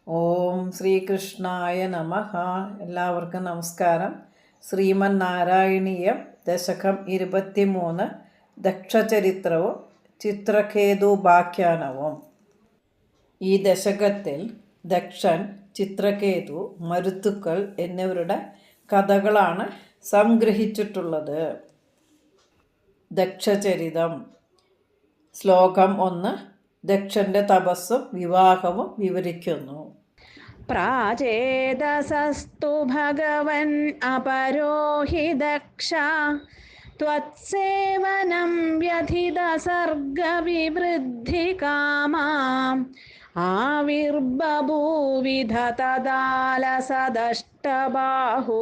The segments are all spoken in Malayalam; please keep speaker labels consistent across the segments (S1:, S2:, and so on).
S1: ഓം ശ്രീകൃഷ്ണായ നമഃ. എല്ലാവർക്കും നമസ്കാരം. ശ്രീമന്നാരായണീയം ദശകം 23 ദക്ഷചരിത്രവും ചിത്രകേതുപാഖ്യാനവും. ഈ ദശകത്തിൽ ദക്ഷൻ, ചിത്രകേതു, മരുത്തുക്കൾ എന്നിവരുടെ കഥകളാണ് സംഗ്രഹിച്ചിട്ടുള്ളത്. ദക്ഷചരിതം. ശ്ലോകം 1 ദക്ഷന്റെ തപസ്സും വിവാഹവും വിവരിക്കുന്നു.
S2: പ്രാചേതസസ്തു ഭഗവൻ അപരോഹി ദക്ഷ ത്വത്സേവനം വ്യഥിത സർഗവിവൃദ്ധി കാമാം ആവിർബഭൂവിധ തദാലസദഷ്ടബാഹു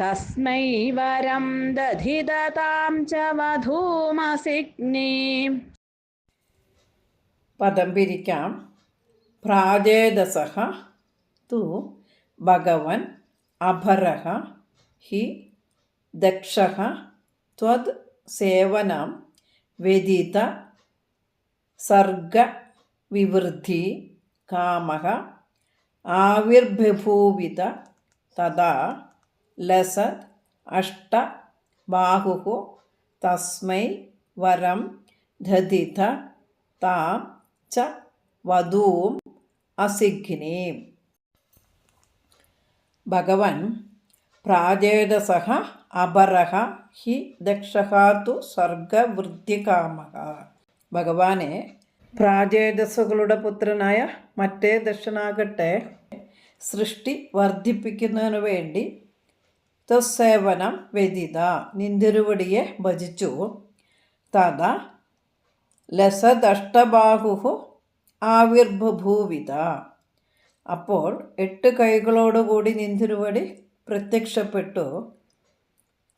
S2: തസ്മൈ വരം ദധിതതാം ച വധൂമസിഗ്നീം.
S1: പദം പിരിക്കാം. പ്രാചേതസഃ തു ഭഗവൻ അപരഃ ഹി ദക്ഷഃ ത്വത് സേവനം വ്യഥിത സർഗ വിവൃദ്ധി കാമഃ ആവിർബഭൂവിത തദാ ലസത് അഷ്ട ബാഹുഃ തസ്മൈ വരം ദധിത താം ച വധൂം അസിഗ്നീം. ഭഗവൻ പ്രാചേതസഃ അപരഃ ഹി ദക്ഷഃ തു സർഗവൃദ്ധികാമഃ. ഭഗവാനെ പ്രാചേതസ്സുകളുടെ പുത്രനായ മറ്റേ ദക്ഷനാകട്ടെ സൃഷ്ടി വർദ്ധിപ്പിക്കുന്നതിനു വേണ്ടി തസ്സേവനം വ്യഥിത നിന്തിരുവടിയെ ഭജിച്ചു. തഥ ലസദഷ്ടബാഹു ആവിർബഭൂവിത അപ്പോൾ 8 കൈകളോടുകൂടി നിന്തിരുവടി പ്രത്യക്ഷപ്പെട്ടു.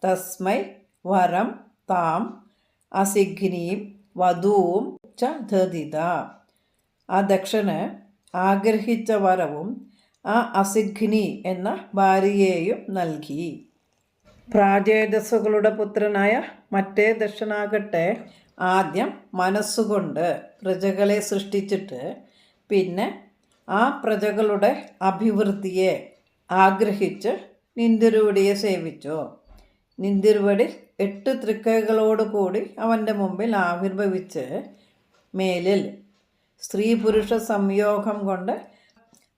S1: തസ്മൈ വരം താം അസിഗ്നീം വധൂം ച ദധിത ആ ദക്ഷന് ആഗ്രഹിച്ച വരവും ആ അസിഗ്നി എന്ന ഭാര്യയെയും നൽകി. പ്രാചേതസ്സുകളുടെ പുത്രനായ മറ്റേ ദക്ഷനാകട്ടെ ആദ്യം മനസ്സുകൊണ്ട് പ്രജകളെ സൃഷ്ടിച്ചിട്ട് പിന്നെ ആ പ്രജകളുടെ അഭിവൃദ്ധിയെ ആഗ്രഹിച്ച് നിന്തിരുവടിയെ സേവിച്ചു. നിന്തിരുവടി 8 തൃക്കൈകളോടുകൂടി അവൻ്റെ മുമ്പിൽ ആവിർഭവിച്ച് മേലിൽ സ്ത്രീ പുരുഷ സംയോഗം കൊണ്ട്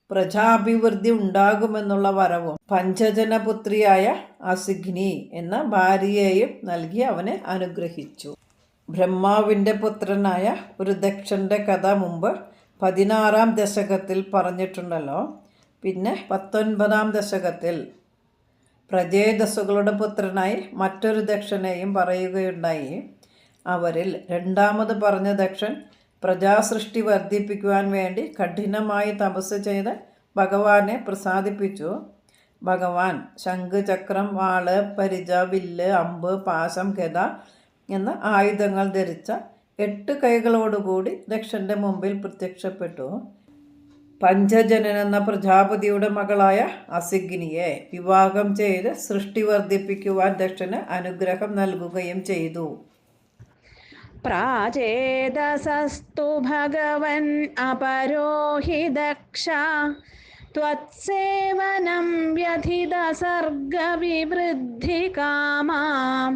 S1: പ്രജാഭിവൃദ്ധി ഉണ്ടാകുമെന്നുള്ള വരവും പഞ്ചജനപുത്രിയായ അസിഗ്നി എന്ന ഭാര്യയെയും നൽകി അവനെ അനുഗ്രഹിച്ചു. ബ്രഹ്മാവിൻ്റെ പുത്രനായ ഒരു ദക്ഷൻ്റെ കഥ മുമ്പ് 16-ാം ദശകത്തിൽ പറഞ്ഞിട്ടുണ്ടല്ലോ. പിന്നെ 19-ാം ദശകത്തിൽ പ്രചേതസ്സുകളുടെ പുത്രനായി മറ്റൊരു ദക്ഷനെയും പറയുകയുണ്ടായി. അവരിൽ രണ്ടാമത് പറഞ്ഞ ദക്ഷൻ പ്രജാസൃഷ്ടി വർദ്ധിപ്പിക്കുവാൻ വേണ്ടി കഠിനമായി തപസ് ചെയ്ത് ഭഗവാനെ പ്രസാദിപ്പിച്ചു. ഭഗവാൻ ശംഖ്, ചക്രം, വാള്, പരിച, വില്ല്, അമ്പ്, പാശം, ഗദ എന്ന ആയുധങ്ങൾ ധരിച്ച 8 കൈകളോടുകൂടി ദക്ഷൻ്റെ മുമ്പിൽ പ്രത്യക്ഷപ്പെട്ടു. പഞ്ചജനൻ എന്ന പ്രജാപതിയുടെ മകളായ അസിഗ്നിയെ വിവാഹം ചെയ്ത് സൃഷ്ടി വർദ്ധിപ്പിക്കുവാൻ ദക്ഷന് അനുഗ്രഹം നൽകുകയും ചെയ്തു.
S2: പ്രാചേതസസ്തു ഭഗവൻ അപരോഹി ദക്ഷ ത്വത്സേവനം വ്യഥിത സർഗവിവൃദ്ധി കാമാം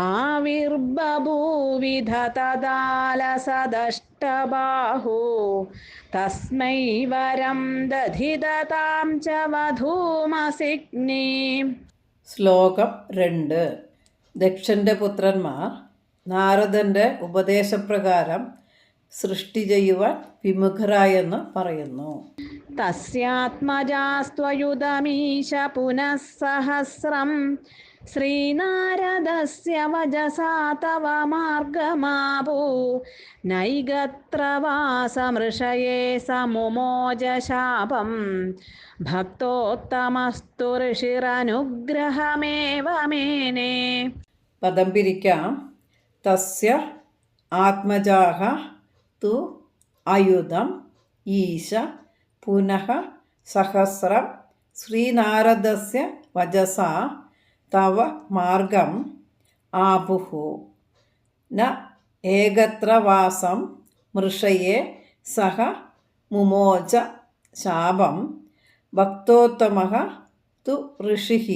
S2: ആവിർബഭൂവിധ തദാലസദഷ്ടബാഹു തസ്മൈ വരം ദധിതതാം ച വധൂമസിഗ്നീം.
S1: ശ്ലോകം 2 ദക്ഷൻ്റെ പുത്രന്മാർ നാരദൻ്റെ ഉപദേശപ്രകാരം സൃഷ്ടി ചെയ്യുവാൻ വിമുഖരായെന്ന് പറയുന്നു.
S2: തസ്യാത്മജാസ്ത്വയുതമീശ പുനഃ സഹസ്രം ശ്രീനാരദസ്യ വജസാ തവ മാർഗമാപു നൈഗത്ര വാസമൃഷയേ സമുമോജ ശാപം ഭക്തോത്തമസ്തു ഋഷിരനുഗ്രഹമേവ മേനേ.
S1: പദം പിരിക്കാം. തസ്യ ആത്മജാഃ തു അയുധം ഈശ പുനഃ സഹസ്രം ശ്രീനാരദസ്യ വജസാ തവ മാർഗം ആപുഃ ന ഏകത്ര വാസം മൃഷയെ സഹ മുമോച ശാപം ഭക്തോത്തമഃ തു ഋഷിഃ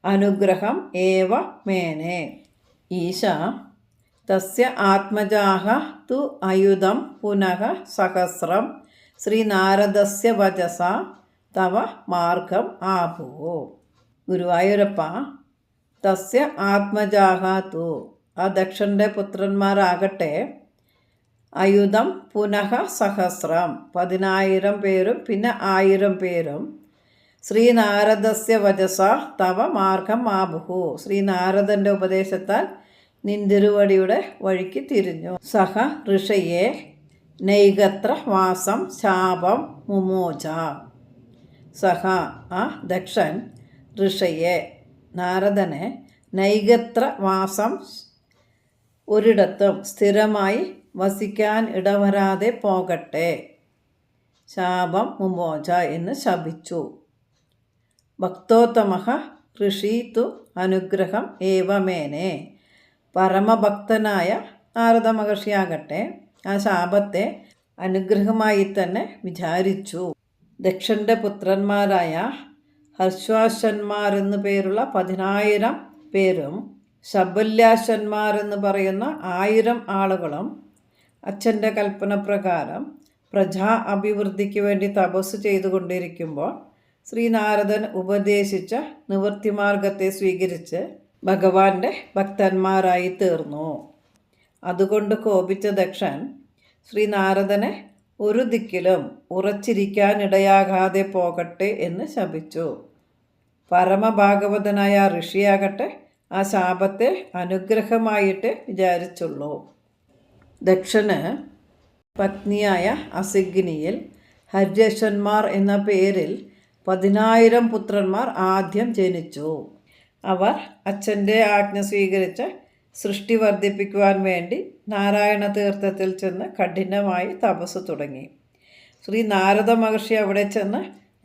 S1: അനുഗ്രഹം ഏവ മേനെ. ഈശ തസ്യ ആത്മജാഃ തു അയുധം പുനഃ സഹസ്രം ശ്രീനാരദസ്യ വചസാ തവ മാർഗം ആപുഃ. ഗുരുവായൂരപ്പ, തസ്യ ആത്മജാഃ തു, ആ ദക്ഷൻ്റെ പുത്രന്മാരാകട്ടെ, അയുധം പുനഃ സഹസ്രം 10,000 പേരും പിന്നെ 1000 പേരും ശ്രീനാരദസ്യ വചസ തവ മാർഗം ആപുഃ, ശ്രീനാരദൻ്റെ ഉപദേശത്താൽ നിന്തിരുവടിയുടെ വഴിക്ക് തിരിഞ്ഞു. സഹ ഋഷയെ നൈഗത്ര വാസം ശാപം മുമോച. സഹ, ആ ദക്ഷൻ, ഋഷയെ, നാരദനെ, നൈഗത്ര വാസം, ഒരിടത്തും സ്ഥിരമായി വസിക്കാൻ ഇടവരാതെ പോകട്ടെ, ശാപം മുമോച എന്ന് ശപിച്ചു. ഭക്തോത്തമഃ ഋഷി തു അനുഗ്രഹം ഏവമേനെ. പരമഭക്തനായ നാരദ മഹർഷിയാകട്ടെ ആ ശാപത്തെ അനുഗ്രഹമായി തന്നെ വിചാരിച്ചു. ദക്ഷൻ്റെ പുത്രന്മാരായ ഹർശ്വാശ്വന്മാർ എന്നു പേരുള്ള 10,000 പേരും ശബല്യാശ്വന്മാർ എന്ന് പറയുന്ന 1000 ആളുകളും അച്ഛൻ്റെ കൽപ്പന പ്രകാരം പ്രജാ അഭിവൃദ്ധിക്ക് വേണ്ടി തപസ് ചെയ്തുകൊണ്ടിരിക്കുമ്പോൾ ശ്രീനാരദൻ ഉപദേശിച്ച നിവൃത്തിമാർഗത്തെ സ്വീകരിച്ച് ഭഗവാന്റെ ഭക്തന്മാരായി തീർന്നു. അതുകൊണ്ട് കോപിച്ച ദക്ഷൻ ശ്രീനാരദനെ ഒരു ദിക്കിലും ഉറച്ചിരിക്കാനിടയാകാതെ പോകട്ടെ എന്ന് ശപിച്ചു. പരമഭാഗവതനായ ഋഷിയാകട്ടെ ആ ശാപത്തെ അനുഗ്രഹമായിട്ട് വിചാരിച്ചുള്ളൂ. ദക്ഷന് പത്നിയായ അസിഗ്നിയിൽ ഹര്യശ്വന്മാർ എന്ന പേരിൽ 10,000 പുത്രന്മാർ ആദ്യം ജനിച്ചു. അവർ അച്ഛൻ്റെ ആജ്ഞ സ്വീകരിച്ച് സൃഷ്ടി വർദ്ധിപ്പിക്കുവാൻ വേണ്ടി നാരായണ തീർത്ഥത്തിൽ ചെന്ന് കഠിനമായി തപസ് തുടങ്ങി. ശ്രീ നാരദ മഹർഷി അവിടെ ചെന്ന്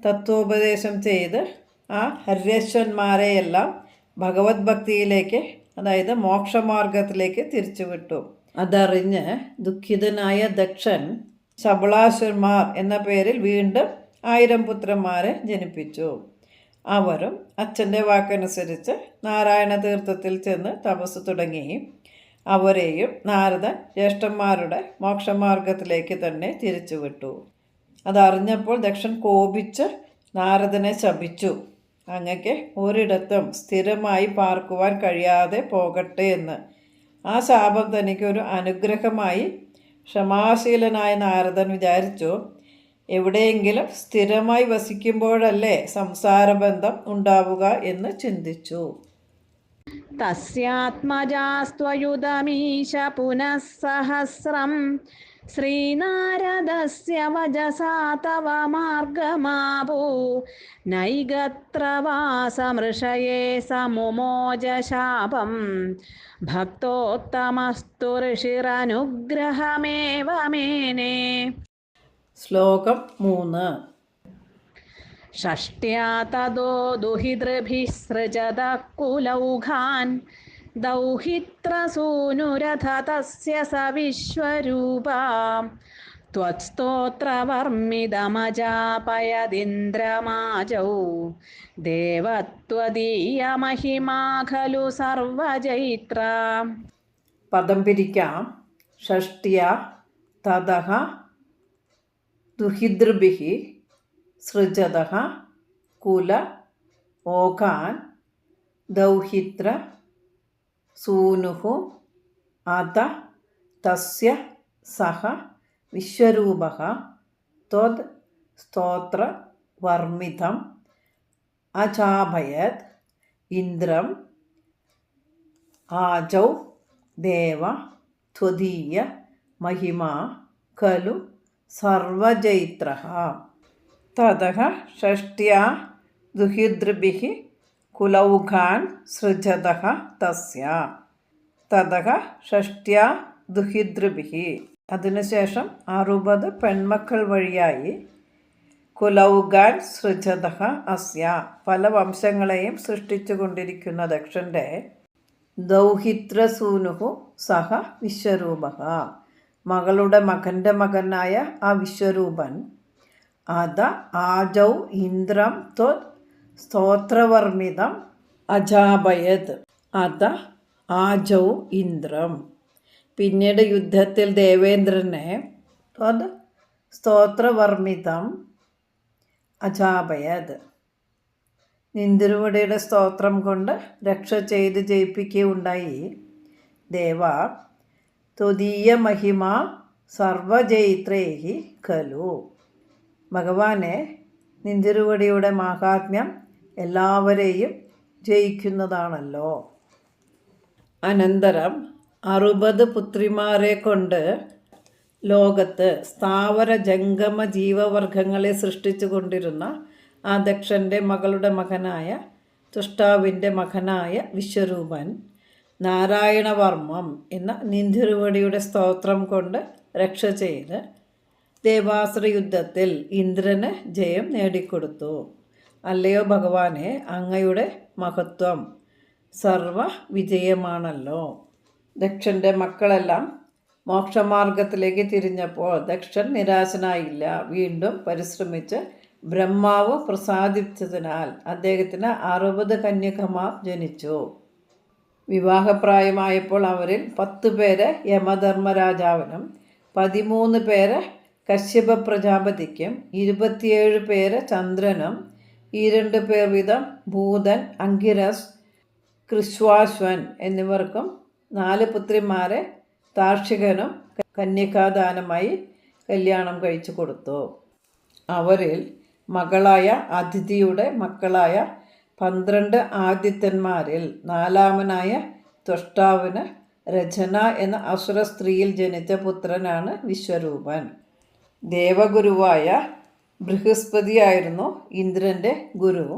S1: തത്വോപദേശം ചെയ്ത് ആ ഹര്യശ്വന്മാരെയെല്ലാം ഭഗവത് ഭക്തിയിലേക്ക്, അതായത് മോക്ഷമാർഗത്തിലേക്ക് തിരിച്ചുവിട്ടു. അതറിഞ്ഞ് ദുഃഖിതനായ ദക്ഷൻ ശബളാശ്വന്മാർ എന്ന പേരിൽ വീണ്ടും 1000 പുത്രന്മാരെ ജനിപ്പിച്ചു. അവരും അച്ഛൻ്റെ വാക്കനുസരിച്ച് നാരായണ തീർത്ഥത്തിൽ ചെന്ന് തപസ് തുടങ്ങി. അവരെയും നാരദൻ ജ്യേഷ്ഠന്മാരുടെ മോക്ഷമാർഗത്തിലേക്ക് തന്നെ തിരിച്ചുവിട്ടു. അതറിഞ്ഞപ്പോൾ ദക്ഷൻ കോപിച്ച് നാരദനെ ശപിച്ചു. അങ്ങക്ക് ഒരിടത്തും സ്ഥിരമായി പാർക്കുവാൻ കഴിയാതെ പോകട്ടെ എന്ന്. ആ ശാപം തനിക്കൊരു അനുഗ്രഹമായി ക്ഷമാശീലനായ നാരദൻ വിചാരിച്ചു. എവിടെയെങ്കിലും സ്ഥിരമായി വസിക്കുമ്പോഴല്ലേ സംസാരബന്ധം ഉണ്ടാവുക എന്ന് ചിന്തിച്ചു.
S2: തസ്യാത്മജാസ്ത്വയുധമീശ പുനഃ സഹസ്രം ശ്രീനാരദസ്യ വചസാ തവ മാർഗമാപു നൈഗത്ര വാസമൃഷയേ സമുമോച ശാപം ഭക്തോത്തമസ്തു ഋഷിരനുഗ്രഹമേവ മേനെ.
S1: ശ്ലോകം 3.
S2: ഷഷ്ട്യാ തതോ ദുഹിതൃഭിः സൃജതഃ കുലൗഘാൻ ദൗഹിത്രസൂനുരഥ തസ്യ സ വിശ്വരൂപാ ത്വത്സ്തോത്രവർമ്മിതമജാപയദിന്ദ്രമാജൗ ദേവത്വദീയമഹിമാ ഖലു സർവജൈത്ര.
S1: പദം പിരിക്കാം. ഷഷ്ട്യാ തതഃ ദുഹിതൃഭിः സൃജതഃ കുല ഓഘാൻ ദൗഹിത്ര സൂനുഃ അത തസ്യ സഹ വിശ്വരൂപഃ ത്വത് സ്തോത്ര വർമ്മിതം അചാഭയത് ഇന്ദ്രം ആജൗ ദേവ ത്വദീയ മഹിമാ ഖലു സർവജൈത്രഃ. തതഃ ഷഷ്ട്യാ ദുഹിതൃഭിः കുലൗഘാൻ സൃജതഃ തസ്യ. തതഃ ഷഷ്ട്യാ ദുഹിതൃഭിः, അതിനുശേഷം 60 പെൺമക്കൾ വഴിയായി കുലൗഘാൻ സൃജതഃ അസ്യ, പല വംശങ്ങളെയും സൃഷ്ടിച്ചു കൊണ്ടിരിക്കുന്ന ദക്ഷൻ്റെ ദൗഹിത്രസൂനുഃ സഹ വിശ്വരൂപഃ, മകളുടെ മകൻ്റെ മകനായ ആ വിശ്വരൂപൻ അത ആജൗ ഇന്ദ്രം ത്വത് സ്തോത്രവർമ്മിതം അജാപയത്. അത ആജൗ ഇന്ദ്രം. പിന്നീട് യുദ്ധത്തിൽ ദേവേന്ദ്രനെ ത്വത് സ്തോത്രവർമ്മിതം അജാപയത്. നിന്തിരുവടിയുടെ സ്തോത്രം കൊണ്ട് രക്ഷ ചെയ്ത് ജയിപ്പിക്കുകയുണ്ടായി. ദേവ ത്വദീയ മഹിമ സർവജയിത്രേഹി ഖലു. ഭഗവാനെ, നിന്തിരുവടിയുടെ മാഹാത്മ്യം എല്ലാവരെയും ജയിക്കുന്നതാണല്ലോ. അനന്തരം 60 പുത്രിമാരെ കൊണ്ട് ലോകത്ത് സ്ഥാവര ജംഗമ ജീവവർഗങ്ങളെ സൃഷ്ടിച്ചു കൊണ്ടിരുന്ന ആ ദക്ഷൻ്റെ മകളുടെ മകനായ തുഷ്ടാവിൻ്റെ മകനായ വിശ്വരൂപൻ നാരായണവർമ്മം എന്ന നിന്തിരുവടിയുടെ സ്തോത്രം കൊണ്ട് രക്ഷ ചെയ്ത് ദേവാസുര യുദ്ധത്തിൽ ഇന്ദ്രന് ജയം നേടിക്കൊടുത്തു. അല്ലയോ ഭഗവാനെ, അങ്ങയുടെ മഹത്വം സർവ വിജയമാണല്ലോ. ദക്ഷൻ്റെ മക്കളെല്ലാം മോക്ഷമാർഗത്തിലേക്ക് തിരിഞ്ഞപ്പോൾ ദക്ഷൻ നിരാശനായില്ല. വീണ്ടും പരിശ്രമിച്ച് ബ്രഹ്മാവ് പ്രസാദിച്ചതിനാൽ അദ്ദേഹത്തിന് 60 കന്യകമാർ ജനിച്ചു. വിവാഹപ്രായമായപ്പോൾ അവരിൽ 10 പേര് യമധർമ്മരാജാവിനും 13 പേര് കശ്യപ പ്രജാപതിക്കും 27 പേര് ചന്ദ്രനും 2 പേർ വീതം ഭൂതൻ, അങ്കിരസ്, കൃശ്വാശ്വൻ എന്നിവർക്കും 4 പുത്രിമാരെ താർക്ഷികനും കന്യകാദാനമായി കല്യാണം കഴിച്ചു കൊടുത്തു. അവരിൽ മകളായ അതിഥിയുടെ മക്കളായ 12 ആദിത്യന്മാരിൽ 4ാമനായ ത്വഷ്ടാവിന് രചന എന്ന അസുര സ്ത്രീയിൽ ജനിച്ച പുത്രനാണ് വിശ്വരൂപൻ. ദേവഗുരുവായ ബൃഹസ്പതിയായിരുന്നു ഇന്ദ്രൻ്റെ ഗുരു.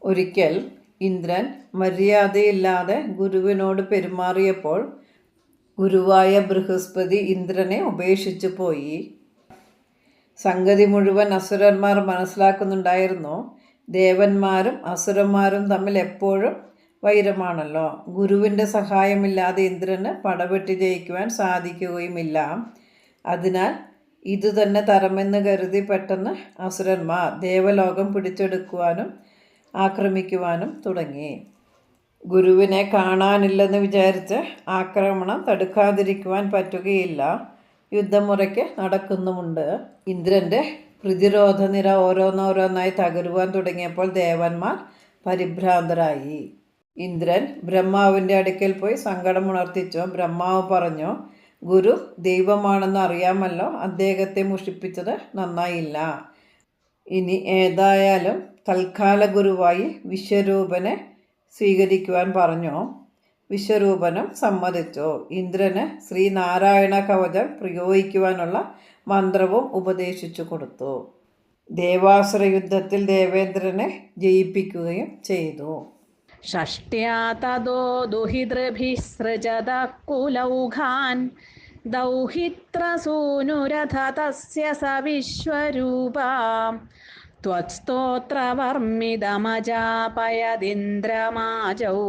S1: ഒരിക്കൽ ഇന്ദ്രൻ മര്യാദയില്ലാതെ ഗുരുവിനോട് പെരുമാറിയപ്പോൾ ഗുരുവായ ബൃഹസ്പതി ഇന്ദ്രനെ ഉപേക്ഷിച്ചു പോയി. സംഗതി മുഴുവൻ അസുരന്മാർ മനസ്സിലാക്കുന്നുണ്ടായിരുന്നു. ദേവന്മാരും അസുരന്മാരും തമ്മിൽ എപ്പോഴും വൈരമാണല്ലോ. ഗുരുവിൻ്റെ സഹായമില്ലാതെ ഇന്ദ്രന് പടവെട്ടി ജയിക്കുവാൻ സാധിക്കുകയുമില്ല. അതിനാൽ ഇതുതന്നെ തരമെന്ന് കരുതി പെട്ടെന്ന് അസുരന്മാർ ദേവലോകം പിടിച്ചെടുക്കുവാനും ആക്രമിക്കുവാനും തുടങ്ങി. ഗുരുവിനെ കാണാനില്ലെന്ന് വിചാരിച്ച് ആക്രമണം തടുക്കാതിരിക്കുവാൻ പറ്റുകയില്ല. യുദ്ധമുറയ്ക്ക് നടക്കുന്നുമുണ്ട്. ഇന്ദ്രൻ്റെ പ്രതിരോധ നിര ഓരോന്നോരോന്നായി തകരുവാൻ തുടങ്ങിയപ്പോൾ ദേവന്മാർ പരിഭ്രാന്തരായി. ഇന്ദ്രൻ ബ്രഹ്മാവിൻ്റെ അടുക്കൽ പോയി സങ്കടമുണർത്തിച്ചു. ബ്രഹ്മാവ് പറഞ്ഞു, ഗുരു ദൈവമാണെന്ന് അറിയാമല്ലോ, അദ്ദേഹത്തെ മുഷിപ്പിച്ചത് നന്നായില്ല. ഇനി ഏതായാലും തൽക്കാല ഗുരുവായി വിശ്വരൂപനെ സ്വീകരിക്കുവാൻ പറഞ്ഞു. വിശ്വരൂപനും സമ്മതിച്ചു. ഇന്ദ്രന് ശ്രീനാരായണ കവചം പ്രയോഗിക്കുവാനുള്ള മന്ത്രവും ഉപദേശിച്ചു കൊടുത്തു. ദേവാസുര യുദ്ധത്തിൽ ദേവേന്ദ്രനെ ജയിപ്പിക്കുകയും ചെയ്തു.
S2: ഷഷ്ട്യാ തതോ ദുഹിതൃഭിസ്സൃജതഃ കുലൗഘാൻ ദൗഹിത്രസൂനുരഥ തസ്യ സ വിശ്വരൂപാ ത്വത്സ്തോത്രവർമ്മിതമജാപയദിന്ദ്രമാജൗ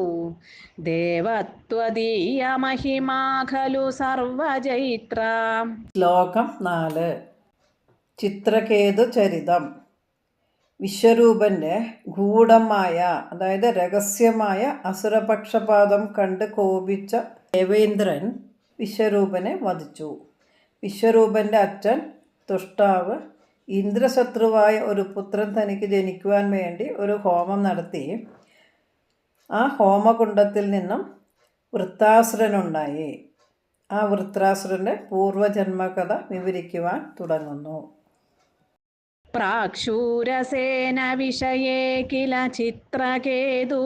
S2: ദേവത്വദീയമഹിമാ ഖലു സർവജയിത്ര.
S1: ശ്ലോകം 4. ചിത്രകേതു ചരിതം. വിശ്വരൂപൻ്റെ ഗൂഢമായ, അതായത് രഹസ്യമായ അസുരപക്ഷപാതം കണ്ട് കോപിച്ച ദേവേന്ദ്രൻ വിശ്വരൂപനെ വധിച്ചു. വിശ്വരൂപൻ്റെ അച്ഛൻ തുഷ്ടാവ് ഇന്ദ്രശത്രുവായ ഒരു പുത്രൻ തനിക്ക് ജനിക്കുവാൻ വേണ്ടി ഒരു ഹോമം നടത്തി. ആ ഹോമകുണ്ഡത്തിൽ നിന്നും വൃത്താസുരനുണ്ടായി. ആ വൃത്രാസുരൻ്റെ പൂർവജന്മകഥ വിവരിക്കുവാൻ തുടങ്ങുന്നു.
S2: പ്രാക്ഷൂരസേന വിഷയേ കില ചിത്രകേതു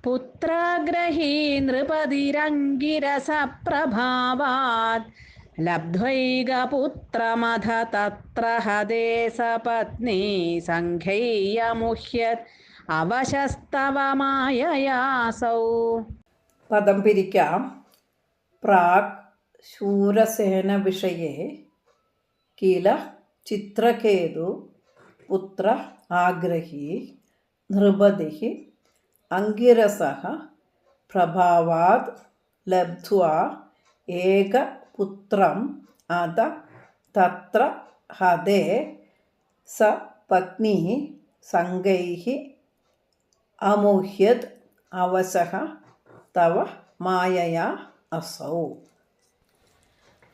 S2: പുത്രഗ്രഹീ നൃപതിരംഗിരസ പ്രഭാവാത് ലബ്ധ്വൈകപുത്രമഥ തത്ര ഹതേ സപത്നീ സംഘയ്യമുഹ്യത് അവശസ്തവമായയാസൗ.
S1: പദം പിരിക്കാം. പ്രാഗ് ശൂരസേന വിഷയേ കില ചിത്രകേതു പുത്ര ആഗ്രഹി നൃപതി അങ്കിരസഃ പ്രഭാവാത് ലബ്ധ്വാ ഏകപുത്രം അത തത്ര ഹതേ സ പത്നി സംഗൈഃ അമുഹ്യത് അവശഃ തവ മായയാ അസൗ.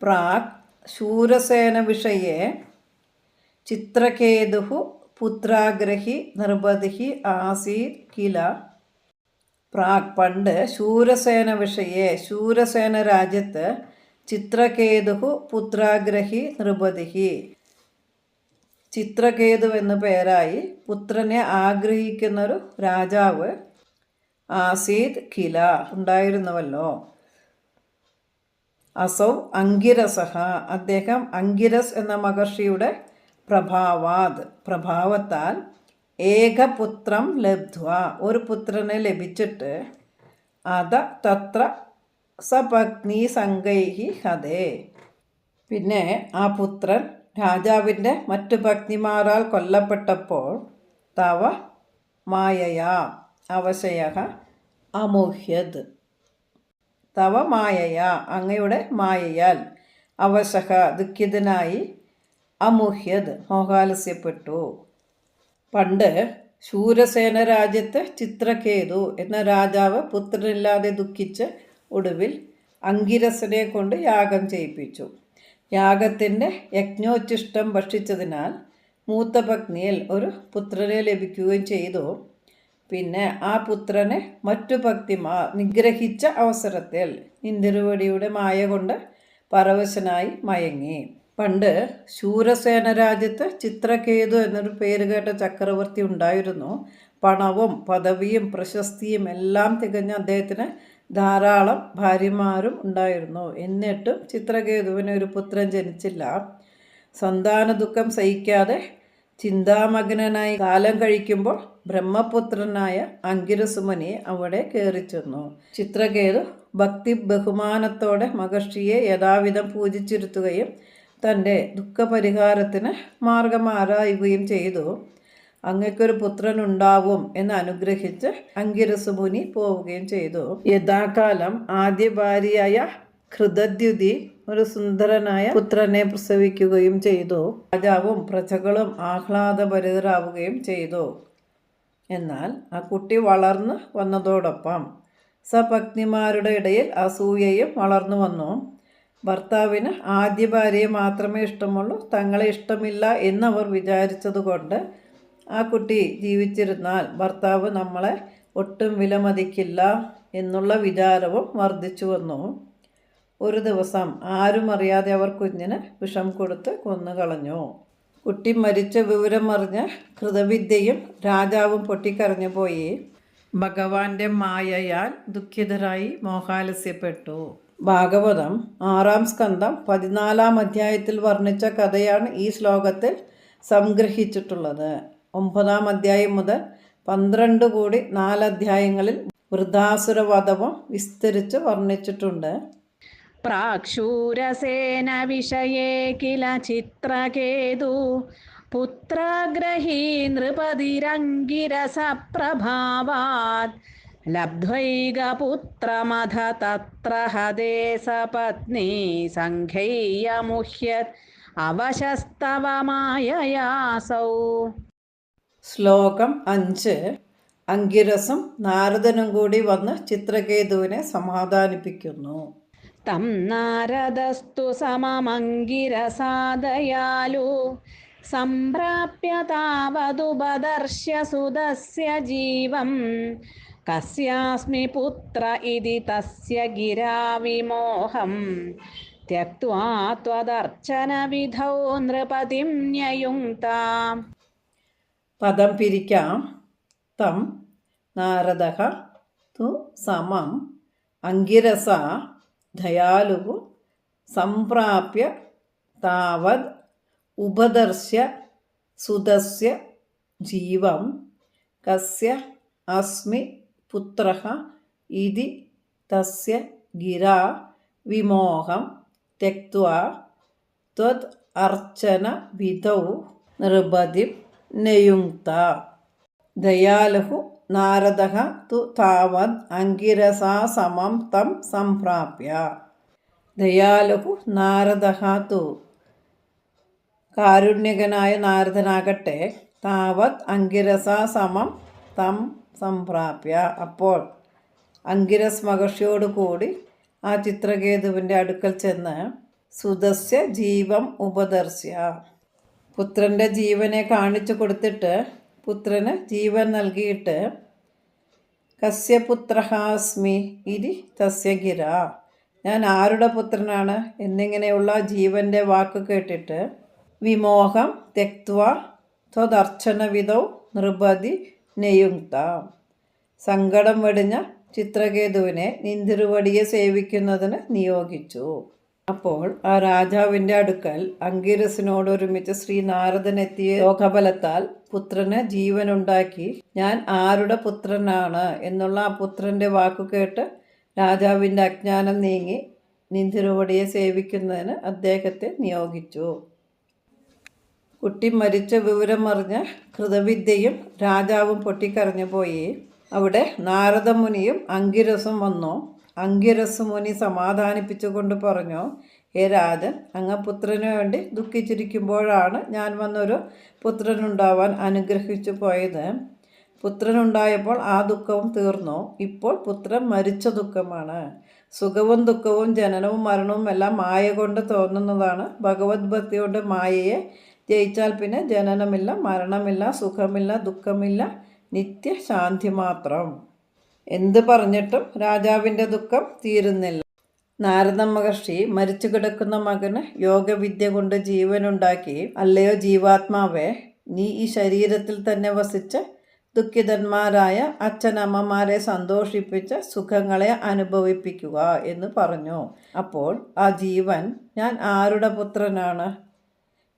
S1: പ്രാക് ശൂരസേനവിഷയെ ചിത്രകേതുഃ പുത്രാഗ്രഹി നിർബധിഃ ആസീത് കില. പ്രാക് പണ്ട് ശൂരസേന വിഷയെ ശൂരസേന രാജ്യത്ത് ചിത്രകേതുഃ പുത്രാഗ്രഹി നിർബധിഃ ചിത്രകേതു എന്നു പേരായി പുത്രനെ ആഗ്രഹിക്കുന്നൊരു രാജാവ് ആസീത് കില ഉണ്ടായിരുന്നുവല്ലോ. അസൗ അങ്കിരസഃ അദ്ദേഹം അങ്കിരസ് എന്ന മഹർഷിയുടെ പ്രഭാവത്താൽ ഏകപുത്രം ലബ്ധ്വ ഒരു പുത്രനെ ലഭിച്ചിട്ട് അത തത്ര സപത്നി സംഗൈഃ ഹതേ പിന്നെ ആ പുത്രൻ രാജാവിൻ്റെ മറ്റു പത്നിമാരാൽ കൊല്ലപ്പെട്ടപ്പോൾ തവ മായയാ അവശയഃ അമുഹ്യത് തവ മായയാ അങ്ങയുടെ മായയാൽ അവശഃ ദുഃഖിതനായി അമുഹ്യത് മോഹാലസ്യപ്പെട്ടു. പണ്ട് ശൂരസേന രാജ്യത്ത് ചിത്രകേതു എന്ന രാജാവ് പുത്രനില്ലാതെ ദുഃഖിച്ച് ഒടുവിൽ അങ്കിരസനെ കൊണ്ട് യാഗം ചെയ്യിപ്പിച്ചു. യാഗത്തിൻ്റെ യജ്ഞോച്ഛിഷ്ടം ഭക്ഷിച്ചതിനാൽ മൂത്ത പത്നിയിൽ ഒരു പുത്രനെ ലഭിക്കുകയും ചെയ്തു. പിന്നെ ആ പുത്രനെ മറ്റു ഭക്തിമാർ നിഗ്രഹിച്ച അവസരത്തിൽ ഇന്ദ്രവടിയുടെ മായ കൊണ്ട് പരവശനായി മയങ്ങി. പണ്ട് ശൂരസേന രാജ്യത്ത് ചിത്രകേതു എന്നൊരു പേരുകേട്ട ചക്രവർത്തി ഉണ്ടായിരുന്നു. പണവും പദവിയും പ്രശസ്തിയും എല്ലാം തികഞ്ഞ അദ്ദേഹത്തിന് ധാരാളം ഭാര്യമാരും ഉണ്ടായിരുന്നു. എന്നിട്ടും ചിത്രകേതുവിന് ഒരു പുത്രൻ ജനിച്ചില്ല. സന്താന ദുഃഖം സഹിക്കാതെ ചിന്താമഗ്നനായി കാലം കഴിക്കുമ്പോൾ ബ്രഹ്മപുത്രനായ അങ്കിരസുമുനി അവിടെ കയറിച്ചെന്നു. ചിത്രകേതു ഭക്തി ബഹുമാനത്തോടെ മഹർഷിയെ യഥാവിധം പൂജിച്ചിരുത്തുകയും തൻ്റെ ദുഃഖപരിഹാരത്തിന് മാർഗമാരായുകയും ചെയ്തു. അങ്ങക്കൊരു പുത്രനുണ്ടാവും എന്ന് അനുഗ്രഹിച്ച് അങ്കിരസുമുനി പോവുകയും ചെയ്തു. യഥാകാലം ആദ്യ ഭാര്യയായ കൃതദ്യുതി ഒരു സുന്ദരനായ പുത്രനെ പ്രസവിക്കുകയും ചെയ്തു. രാജാവും പ്രജകളും ആഹ്ലാദഭരിതരാവുകയും ചെയ്തു. എന്നാൽ ആ കുട്ടി വളർന്നു വന്നതോടൊപ്പം സപത്നിമാരുടെ ഇടയിൽ അസൂയയും വളർന്നു വന്നു. ഭർത്താവിന് ആദ്യ ഭാര്യയെ മാത്രമേ ഇഷ്ടമുള്ളൂ, തങ്ങളെ ഇഷ്ടമില്ല എന്നവർ വിചാരിച്ചതുകൊണ്ട് ആ കുട്ടി ജീവിച്ചിരുന്നാൽ ഭർത്താവ് നമ്മളെ ഒട്ടും വിലമതിക്കില്ല എന്നുള്ള വിചാരവും വർദ്ധിച്ചു വന്നു. ഒരു ദിവസം ആരും അറിയാതെ അവർ കുഞ്ഞിന് വിഷം കൊടുത്ത് കൊന്നുകളഞ്ഞു. കുട്ടി മരിച്ച വിവരം അറിഞ്ഞ് കൃതവിദ്യയും രാജാവും പൊട്ടിക്കരഞ്ഞു പോയി. ഭഗവാന്റെ മായയാൽ ദുഃഖിതരായി മോഹാലസ്യപ്പെട്ടു. ഭാഗവതം 6-ാം സ്കന്ധം 14-ാം അധ്യായത്തിൽ വർണ്ണിച്ച കഥയാണ് ഈ ശ്ലോകത്തിൽ സംഗ്രഹിച്ചിട്ടുള്ളത്. 9-ാം അധ്യായം മുതൽ 12 കൂടി 4 അധ്യായങ്ങളിൽ വൃദ്ധാസുരവധവും വിസ്തരിച്ച് വർണ്ണിച്ചിട്ടുണ്ട്.
S2: പ്രാക്ഷൂരസേന വിഷയേ കില ചിത്രകേതു പുത്രഗ്രഹീ നൃപതിരംഗിരസ പ്രഭാവാത് ലബ്ധ്വൈകപുത്രമഥ തത്ര ഹതേ സപത്നീ സംഘൈയമുഹ്യത് അവശസ്തവ മായയാസൗ.
S1: ശ്ലോകം 5. അങ്കിരസും നാരദനും കൂടി വന്ന് ചിത്രകേതുവിനെ സമാധാനിപ്പിക്കുന്നു.
S2: തം നാരദസ്തു സമമംഗിരസാദയാലു സംപ്രാപ്യ താവതുപദർശ്യ സുതസ്യ ജീവം കസ്യാസ്മി പുത്ര ഇതി തസ്യ ഗിരാ വിമോഹം ത്യക്ത്വാ ത്വദർച്ചന വിധൗ നൃപതിം ന്യയുങ്ക്താം.
S1: പദം പിരിക്കാം. തം നാരദഃ തു സമം അങ്കിരസ ദയാലുഃ സംപ്രാപ്യ താവദ് ഉപദർശ്യ സുതസ്യ ജീവം കസ്യ അസ്മി പുത്രഃ ഇതി തസ്യ ഗിരാ വിമോഹം ത്യക്ത്വാ ത്വദ് അർച്ചന വിധൗ നൃപതിം നയുങ്ക്താ. ദയാലുഃ നാരദഃ തു താവദ് അങ്കിരസാ സമം തം സംപ്രാപ്യ. ദയാലുഃ നാരദഃ തു കാരുണ്യകനായ നാരദനാകട്ടെ താവത് അങ്കിരസ സമം തം സംപ്രാപ്യ. അപ്പോൾ അങ്കിരസ് മഹർഷിയോടുകൂടി ആ ചിത്രകേതുവിൻ്റെ അടുക്കൽ ചെന്ന് സുതസ്യ ജീവം ഉപദർശ്യ, പുത്രൻ്റെ ജീവനെ കാണിച്ചു കൊടുത്തിട്ട് പുത്രന് ജീവൻ നൽകിയിട്ട് കസ്യ പുത്രഹാസ്മി ഇരി തസ്യ ഗിര, ഞാൻ ആരുടെ പുത്രനാണ് എന്നിങ്ങനെയുള്ള ജീവൻ്റെ വാക്ക് കേട്ടിട്ട് വിമോഹം തെക്വ ത്വദർച്ചനവിധൗ നൃപതി നയുക്ത, സങ്കടം വെടിഞ്ഞ ചിത്രകേതുവിനെ നിന്തിരുവടിയെ സേവിക്കുന്നതിന് നിയോഗിച്ചു. അപ്പോൾ ആ രാജാവിൻ്റെ അടുക്കൽ അങ്കിരസിനോടൊരുമിച്ച് ശ്രീനാരദനെത്തിയ യോഗബലത്താൽ പുത്രന് ജീവനുണ്ടാക്കി ഞാൻ ആരുടെ പുത്രനാണ് എന്നുള്ള ആ പുത്രൻ്റെ വാക്കു കേട്ട് രാജാവിൻ്റെ അജ്ഞാനം നീങ്ങി നിന്തിരുവടിയെ സേവിക്കുന്നതിന് അദ്ദേഹത്തെ നിയോഗിച്ചു. കുട്ടി മരിച്ച വിവരം അറിഞ്ഞ കൃതവിദ്യയും രാജാവും പൊട്ടിക്കരഞ്ഞു പോയി. അവിടെ നാരദമുനിയും അങ്കിരസും വന്നു. അങ്കിരസ് മുനി സമാധാനിപ്പിച്ചുകൊണ്ട് പറഞ്ഞു, ഹേ രാജൻ, അങ്ങ് പുത്രന് വേണ്ടി ദുഃഖിച്ചിരിക്കുമ്പോഴാണ് ഞാൻ വന്നൊരു പുത്രനുണ്ടാവാൻ അനുഗ്രഹിച്ചു പോയത്. പുത്രനുണ്ടായപ്പോൾ ആ ദുഃഖവും തീർന്നു. ഇപ്പോൾ പുത്രൻ മരിച്ച ദുഃഖമാണ്. സുഖവും ദുഃഖവും ജനനവും മരണവും എല്ലാം മായ കൊണ്ട് തോന്നുന്നതാണ്. ഭഗവത് ഭക്തി കൊണ്ട് മായയെ ജയിച്ചാൽ പിന്നെ ജനനമില്ല, മരണമില്ല, സുഖമില്ല, ദുഃഖമില്ല, നിത്യശാന്തി മാത്രം. എന്ത് പറഞ്ഞിട്ടും രാജാവിൻ്റെ ദുഃഖം തീരുന്നില്ല. നാരദ മഹർഷി മരിച്ചു കിടക്കുന്ന മകന് യോഗവിദ്യ കൊണ്ട് ജീവനുണ്ടാക്കി, അല്ലയോ ജീവാത്മാവേ, നീ ഈ ശരീരത്തിൽ തന്നെ വസിച്ച് ദുഃഖിതന്മാരായ അച്ഛനമ്മമാരെ സന്തോഷിപ്പിച്ച് സുഖങ്ങളെ അനുഭവിപ്പിക്കുക എന്ന് പറഞ്ഞു. അപ്പോൾ ആ ജീവൻ, ഞാൻ ആരുടെ പുത്രനാണ്?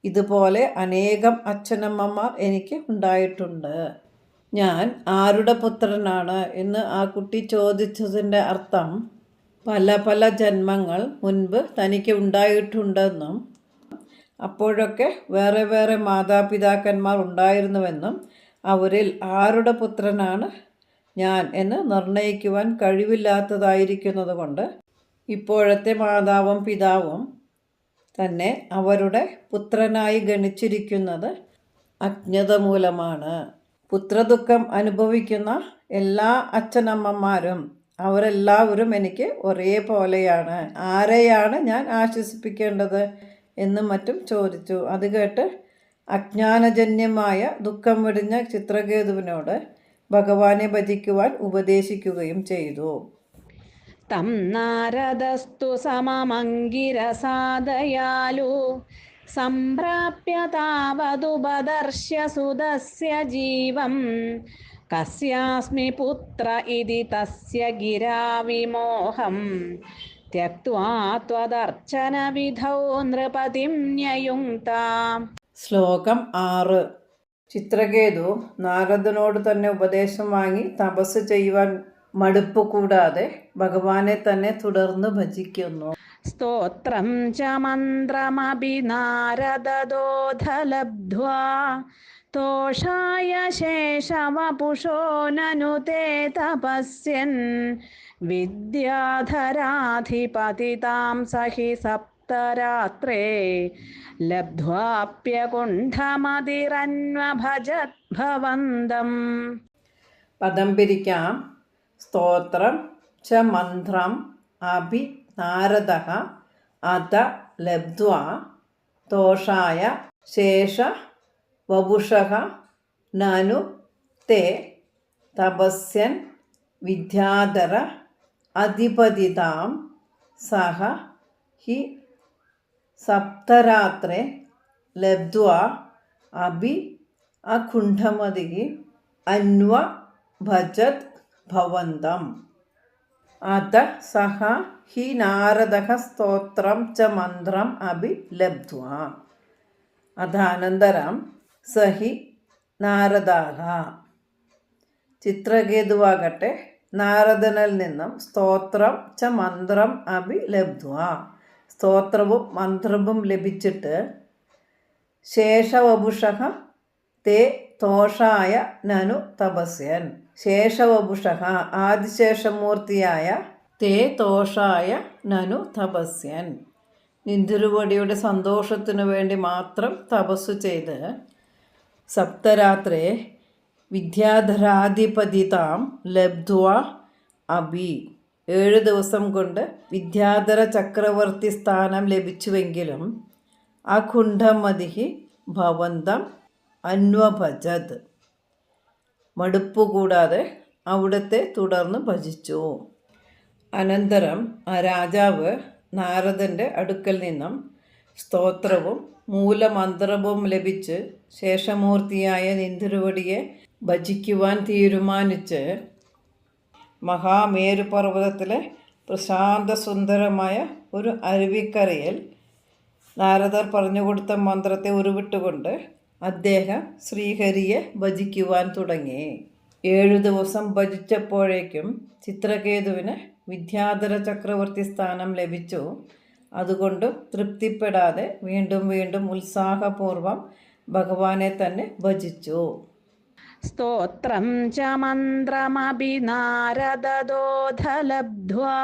S1: ഇതുപോലെ അനേകം അച്ഛനമ്മമാർ എനിക്ക് ഉണ്ടായിട്ടുണ്ട്. ഞാൻ ആരുടെ പുത്രനാണ് എന്ന് ആ കുട്ടി ചോദിച്ചതിൻ്റെ അർത്ഥം പല പല ജന്മങ്ങൾ മുൻപ് തനിക്ക് ഉണ്ടായിട്ടുണ്ടെന്നും അപ്പോഴൊക്കെ വേറെ വേറെ മാതാപിതാക്കന്മാർ ഉണ്ടായിരുന്നുവെന്നും അവരിൽ ആരുടെ പുത്രനാണ് ഞാൻ എന്ന് നിർണയിക്കുവാൻ കഴിവില്ലാത്തതായിരിക്കുന്നത് കൊണ്ട് ഇപ്പോഴത്തെ മാതാവും പിതാവും തന്നെ അവരുടെ പുത്രനായി ഗണിച്ചിരിക്കുന്നത് അജ്ഞത മൂലമാണ്. പുത്രദുഃഖം അനുഭവിക്കുന്ന എല്ലാ അച്ഛനമ്മമാരും അവരെല്ലാവരും എനിക്ക് ഒരേപോലെയാണ്. ആരെയാണ് ഞാൻ ആശ്വസിപ്പിക്കേണ്ടത് എന്നും മറ്റും ചോദിച്ചു. അത് കേട്ട് അജ്ഞാനജന്യമായ ദുഃഖം വെടിഞ്ഞ ചിത്രകേതുവിനോട് ഭഗവാനെ ഭജിക്കുവാൻ ഉപദേശിക്കുകയും ചെയ്തു.
S2: തം നാരദസ്തു സമമംഗിരസാദയാലു സംപ്രാപ്യ താവതുപദർശ്യ സുതസ്യ ജീവം കസ്യാസ്മി പുത്ര ഇതി തസ്യ ഗിരാവിമോഹം ത്യക്ത്വാ ത്വദർച്ചന വിധൗ നൃപതിം ന്യയുങ്ക്ത.
S1: ശ്ലോകം 6. ചിത്രകേതു നാരദനോട് തന്നെ ഉപദേശം വാങ്ങി തപസ് ചെയ്യുവാൻ മടുപ്പ് കൂടാതെ ഭഗവാനെ തന്നെ തുടർന്ന് ഭജിക്കുന്നു.
S2: സ്തോത്രം ച മന്ത്രമപി നാരദദോധലബ്ധ്വാ തോഷായ ശേഷവപുഷോ നനു തേ തപസ്യൻ വിദ്യാധരാധിപതിതാം സഹി സപ്തരാത്രേ ലബ്ധ്വാപ്യകുണ്ഠമതിരന്വഭജത് ഭവന്തം.
S1: പദം പിരിക്കാം. സ്തോത്രം ച മന്ത്രം അഭി നാരദഃ അത ലബ്ധ്വാ തോഷായ ശേഷ വപുഷഃ നനു തേ തപസ്യൻ വിദ്യാധര അധിപതിതാം സഹ ഹി സപ്തരാത്രേ ലബ്ധ്വാ അഭി അകുണ്ഠമതിഃ അന്വഭജത് ഭവന്തം. അത സഹ ഹി നാരദഃ സ്തോത്രം ച മന്ത്രം അഭി ലബ്ധ്വാ. അതാനന്തരം സഹി നാരദാഹ, ചിത്രകേതുവാകട്ടെ നാരദനിൽ നിന്നും സ്തോത്രം ച മന്ത്രം അഭി ലബ്ധ്വാ, സ്തോത്രവും മന്ത്രവും ലഭിച്ചിട്ട് ശേഷവപുഷഃ തേ തോഷായ നനു തപസ്യൻ, ശേഷവപുഷഃ ആദിശേഷമൂർത്തിയായ തേ തോഷായ നനു തപസ്യൻ, നിന്തിരുവടിയുടെ സന്തോഷത്തിനു വേണ്ടി മാത്രം തപസ്സു ചെയ്ത് സപ്തരാത്രേ വിദ്യാധരാധിപതിതാം ലബ്ധ്വ അഭി 7 ദിവസം കൊണ്ട് വിദ്യാധര ചക്രവർത്തി സ്ഥാനം ലഭിച്ചുവെങ്കിലും അകുണ്ഠമതിഹി ഭവന്തം അന്വഭജത് മടുപ്പുകൂടാതെ അവിടുത്തെ തുടർന്ന് ഭജിച്ചു. അനന്തരം ആ രാജാവ് നാരദൻ്റെ അടുക്കൽ നിന്നും സ്തോത്രവും മൂലമന്ത്രവും ലഭിച്ച് ശേഷമൂർത്തിയായ നിന്തിരുവടിയെ ഭജിക്കുവാൻ തീരുമാനിച്ച് മഹാമേരുപർവ്വതത്തിലെ പ്രശാന്തസുന്ദരമായ ഒരു അരുവിക്കരയിൽ നാരദർ പറഞ്ഞുകൊടുത്ത മന്ത്രത്തെ ഉരുവിട്ടുകൊണ്ട് അദ്ദേഹം ശ്രീഹരിയെ ഭജിക്കുവാൻ തുടങ്ങി. 7 ദിവസം ഭജിച്ചപ്പോഴേക്കും ചിത്രകേതുവിന് വിദ്യാധര ചക്രവർത്തി സ്ഥാനം ലഭിച്ചു. അതുകൊണ്ട് തൃപ്തിപ്പെടാതെ വീണ്ടും വീണ്ടും ഉത്സാഹപൂർവം ഭഗവാനെ തന്നെ ഭജിച്ചു.
S2: സ്തോത്രം ച മന്ത്രമപി നാരദദോധ ലബ്ധ്വാ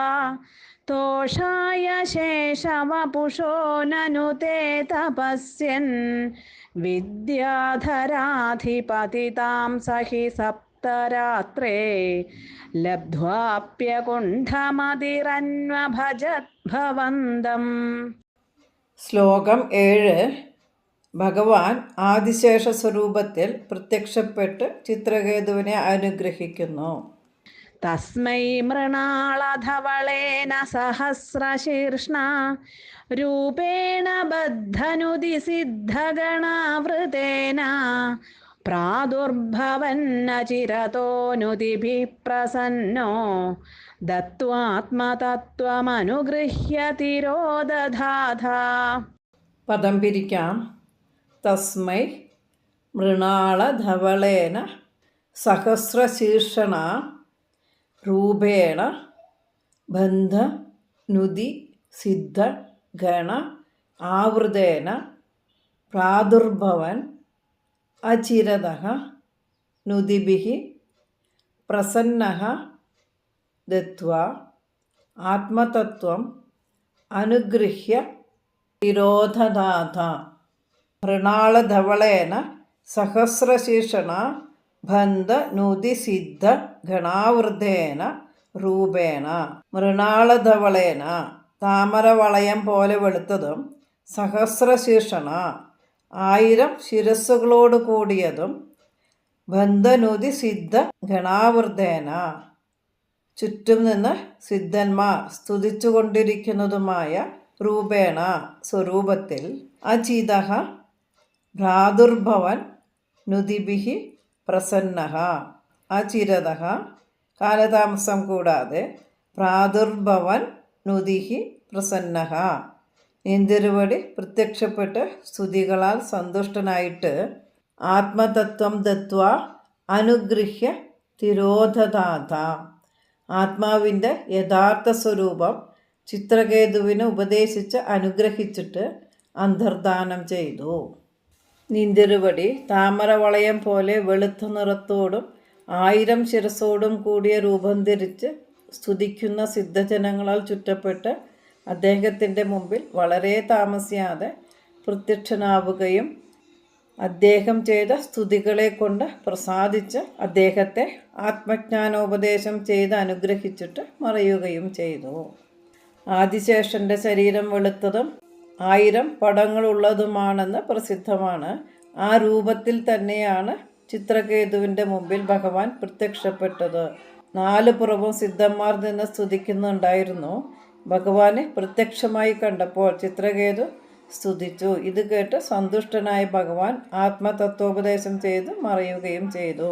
S2: തോഷായ ശേഷവപുഷോ നനു തേ തപസ്യൻ വിദ്യാധരാധിപതിതാം സഹി സപ്തരാത്രേ ലബ്ധ്വാപ്യകുണ്ഠമതിരന്വഭജത് ഭവന്തം.
S1: ശ്ലോകം 7. ഭഗവാൻ ആദിശേഷ സ്വരൂപത്തിൽ പ്രത്യക്ഷപ്പെട്ട് ചിത്രകേതുവിനെ അനുഗ്രഹിക്കുന്നു.
S2: തസ്മൈ മൃണാളധവളേന സഹസ്രശീർഷ്ണ രൂപേണ ബദ്ധനുതി സിദ്ധഗണാവൃതേന പ്രാദുർഭവന്നചിരതോനുതിഭിഃ പ്രസന്നോ ദത്വാത്മതത്വമനുഗൃഹ്യ തിരോദധാഥ.
S1: പദം പിരിക്കാം. തസ്മൈ മൃണാളധവളേന സഹസ്രശീർഷണ രൂപേണ ബന്ധനുതി സിദ്ധ ഗണ ആവൃതേന പ്രാദുർഭവൻ അചിരതഃ നുതിഭിഃ പ്രസന്നഃ ദത്വാ ആത്മതത്വം അനുഗൃഹ്യ തിരോദധാഥ. മൃണാളധവളേന സഹസ്രശീർഷണ ബന്ധനുതി സിദ്ധ ഗണാവൃതേന രൂപേണ. മൃണാളധവളേന താമരവളയം പോലെ വെളുത്തതും, സഹസ്രശീർഷണ 1000 ശിരസ്സുകളോട് കൂടിയതും, ബന്ധനുതി സിദ്ധ ഗണാവൃതേന ചുറ്റും നിന്ന് സിദ്ധന്മാർ സ്തുതിച്ചുകൊണ്ടിരിക്കുന്നതുമായ രൂപേണ സ്വരൂപത്തിൽ അചിതഃ ഭ്രാദുർഭവൻ നുതിഭിഃ പ്രസന്നഃ. അചിരതഃ കാലതാമസം കൂടാതെ, പ്രാദുർഭവൻ നുതിഃ പ്രസന്നഃ നിന്തിരുവടി പ്രത്യക്ഷപ്പെട്ട് സ്തുതികളാൽ സന്തുഷ്ടനായിട്ട് ആത്മതത്വം ദത്വാ അനുഗൃഹ്യ തിരോദധാഥ. ആത്മാവിൻ്റെ യഥാർത്ഥ സ്വരൂപം ചിത്രകേതുവിന് ഉപദേശിച്ച് അനുഗ്രഹിച്ചിട്ട് അന്തർധാനം ചെയ്തു. നിന്തിരുവടി താമരവളയം പോലെ വെളുത്ത നിറത്തോടും 1000 ശിരസ്സോടും കൂടിയ രൂപം ധരിച്ച് സ്തുതിക്കുന്ന സിദ്ധജനങ്ങളാൽ ചുറ്റപ്പെട്ട് അദ്ദേഹത്തിൻ്റെ മുമ്പിൽ വളരെ താമസിയാതെ പ്രത്യക്ഷനാവുകയും അദ്ദേഹം ചെയ്ത സ്തുതികളെ കൊണ്ട് പ്രസാദിച്ച് അദ്ദേഹത്തെ ആത്മജ്ഞാനോപദേശം ചെയ്ത് അനുഗ്രഹിച്ചിട്ട് മറയുകയും ചെയ്തു. ആദിശേഷൻ്റെ ശരീരം വെളുത്തതും 1000 പടങ്ങളുള്ളതുമാണെന്ന് പ്രസിദ്ധമാണ്. ആ രൂപത്തിൽ തന്നെയാണ് ചിത്രകേതുവിൻ്റെ മുമ്പിൽ ഭഗവാൻ പ്രത്യക്ഷപ്പെട്ടത്. 4 പുറവും സിദ്ധന്മാർ നിന്ന് സ്തുതിക്കുന്നുണ്ടായിരുന്നു. ഭഗവാനെ പ്രത്യക്ഷമായി കണ്ടപ്പോൾ ചിത്രകേതു സ്തുതിച്ചു. ഇത് കേട്ട് സന്തുഷ്ടനായ ഭഗവാൻ ആത്മതത്വോപദേശം ചെയ്ത് മറയുകയും ചെയ്തു.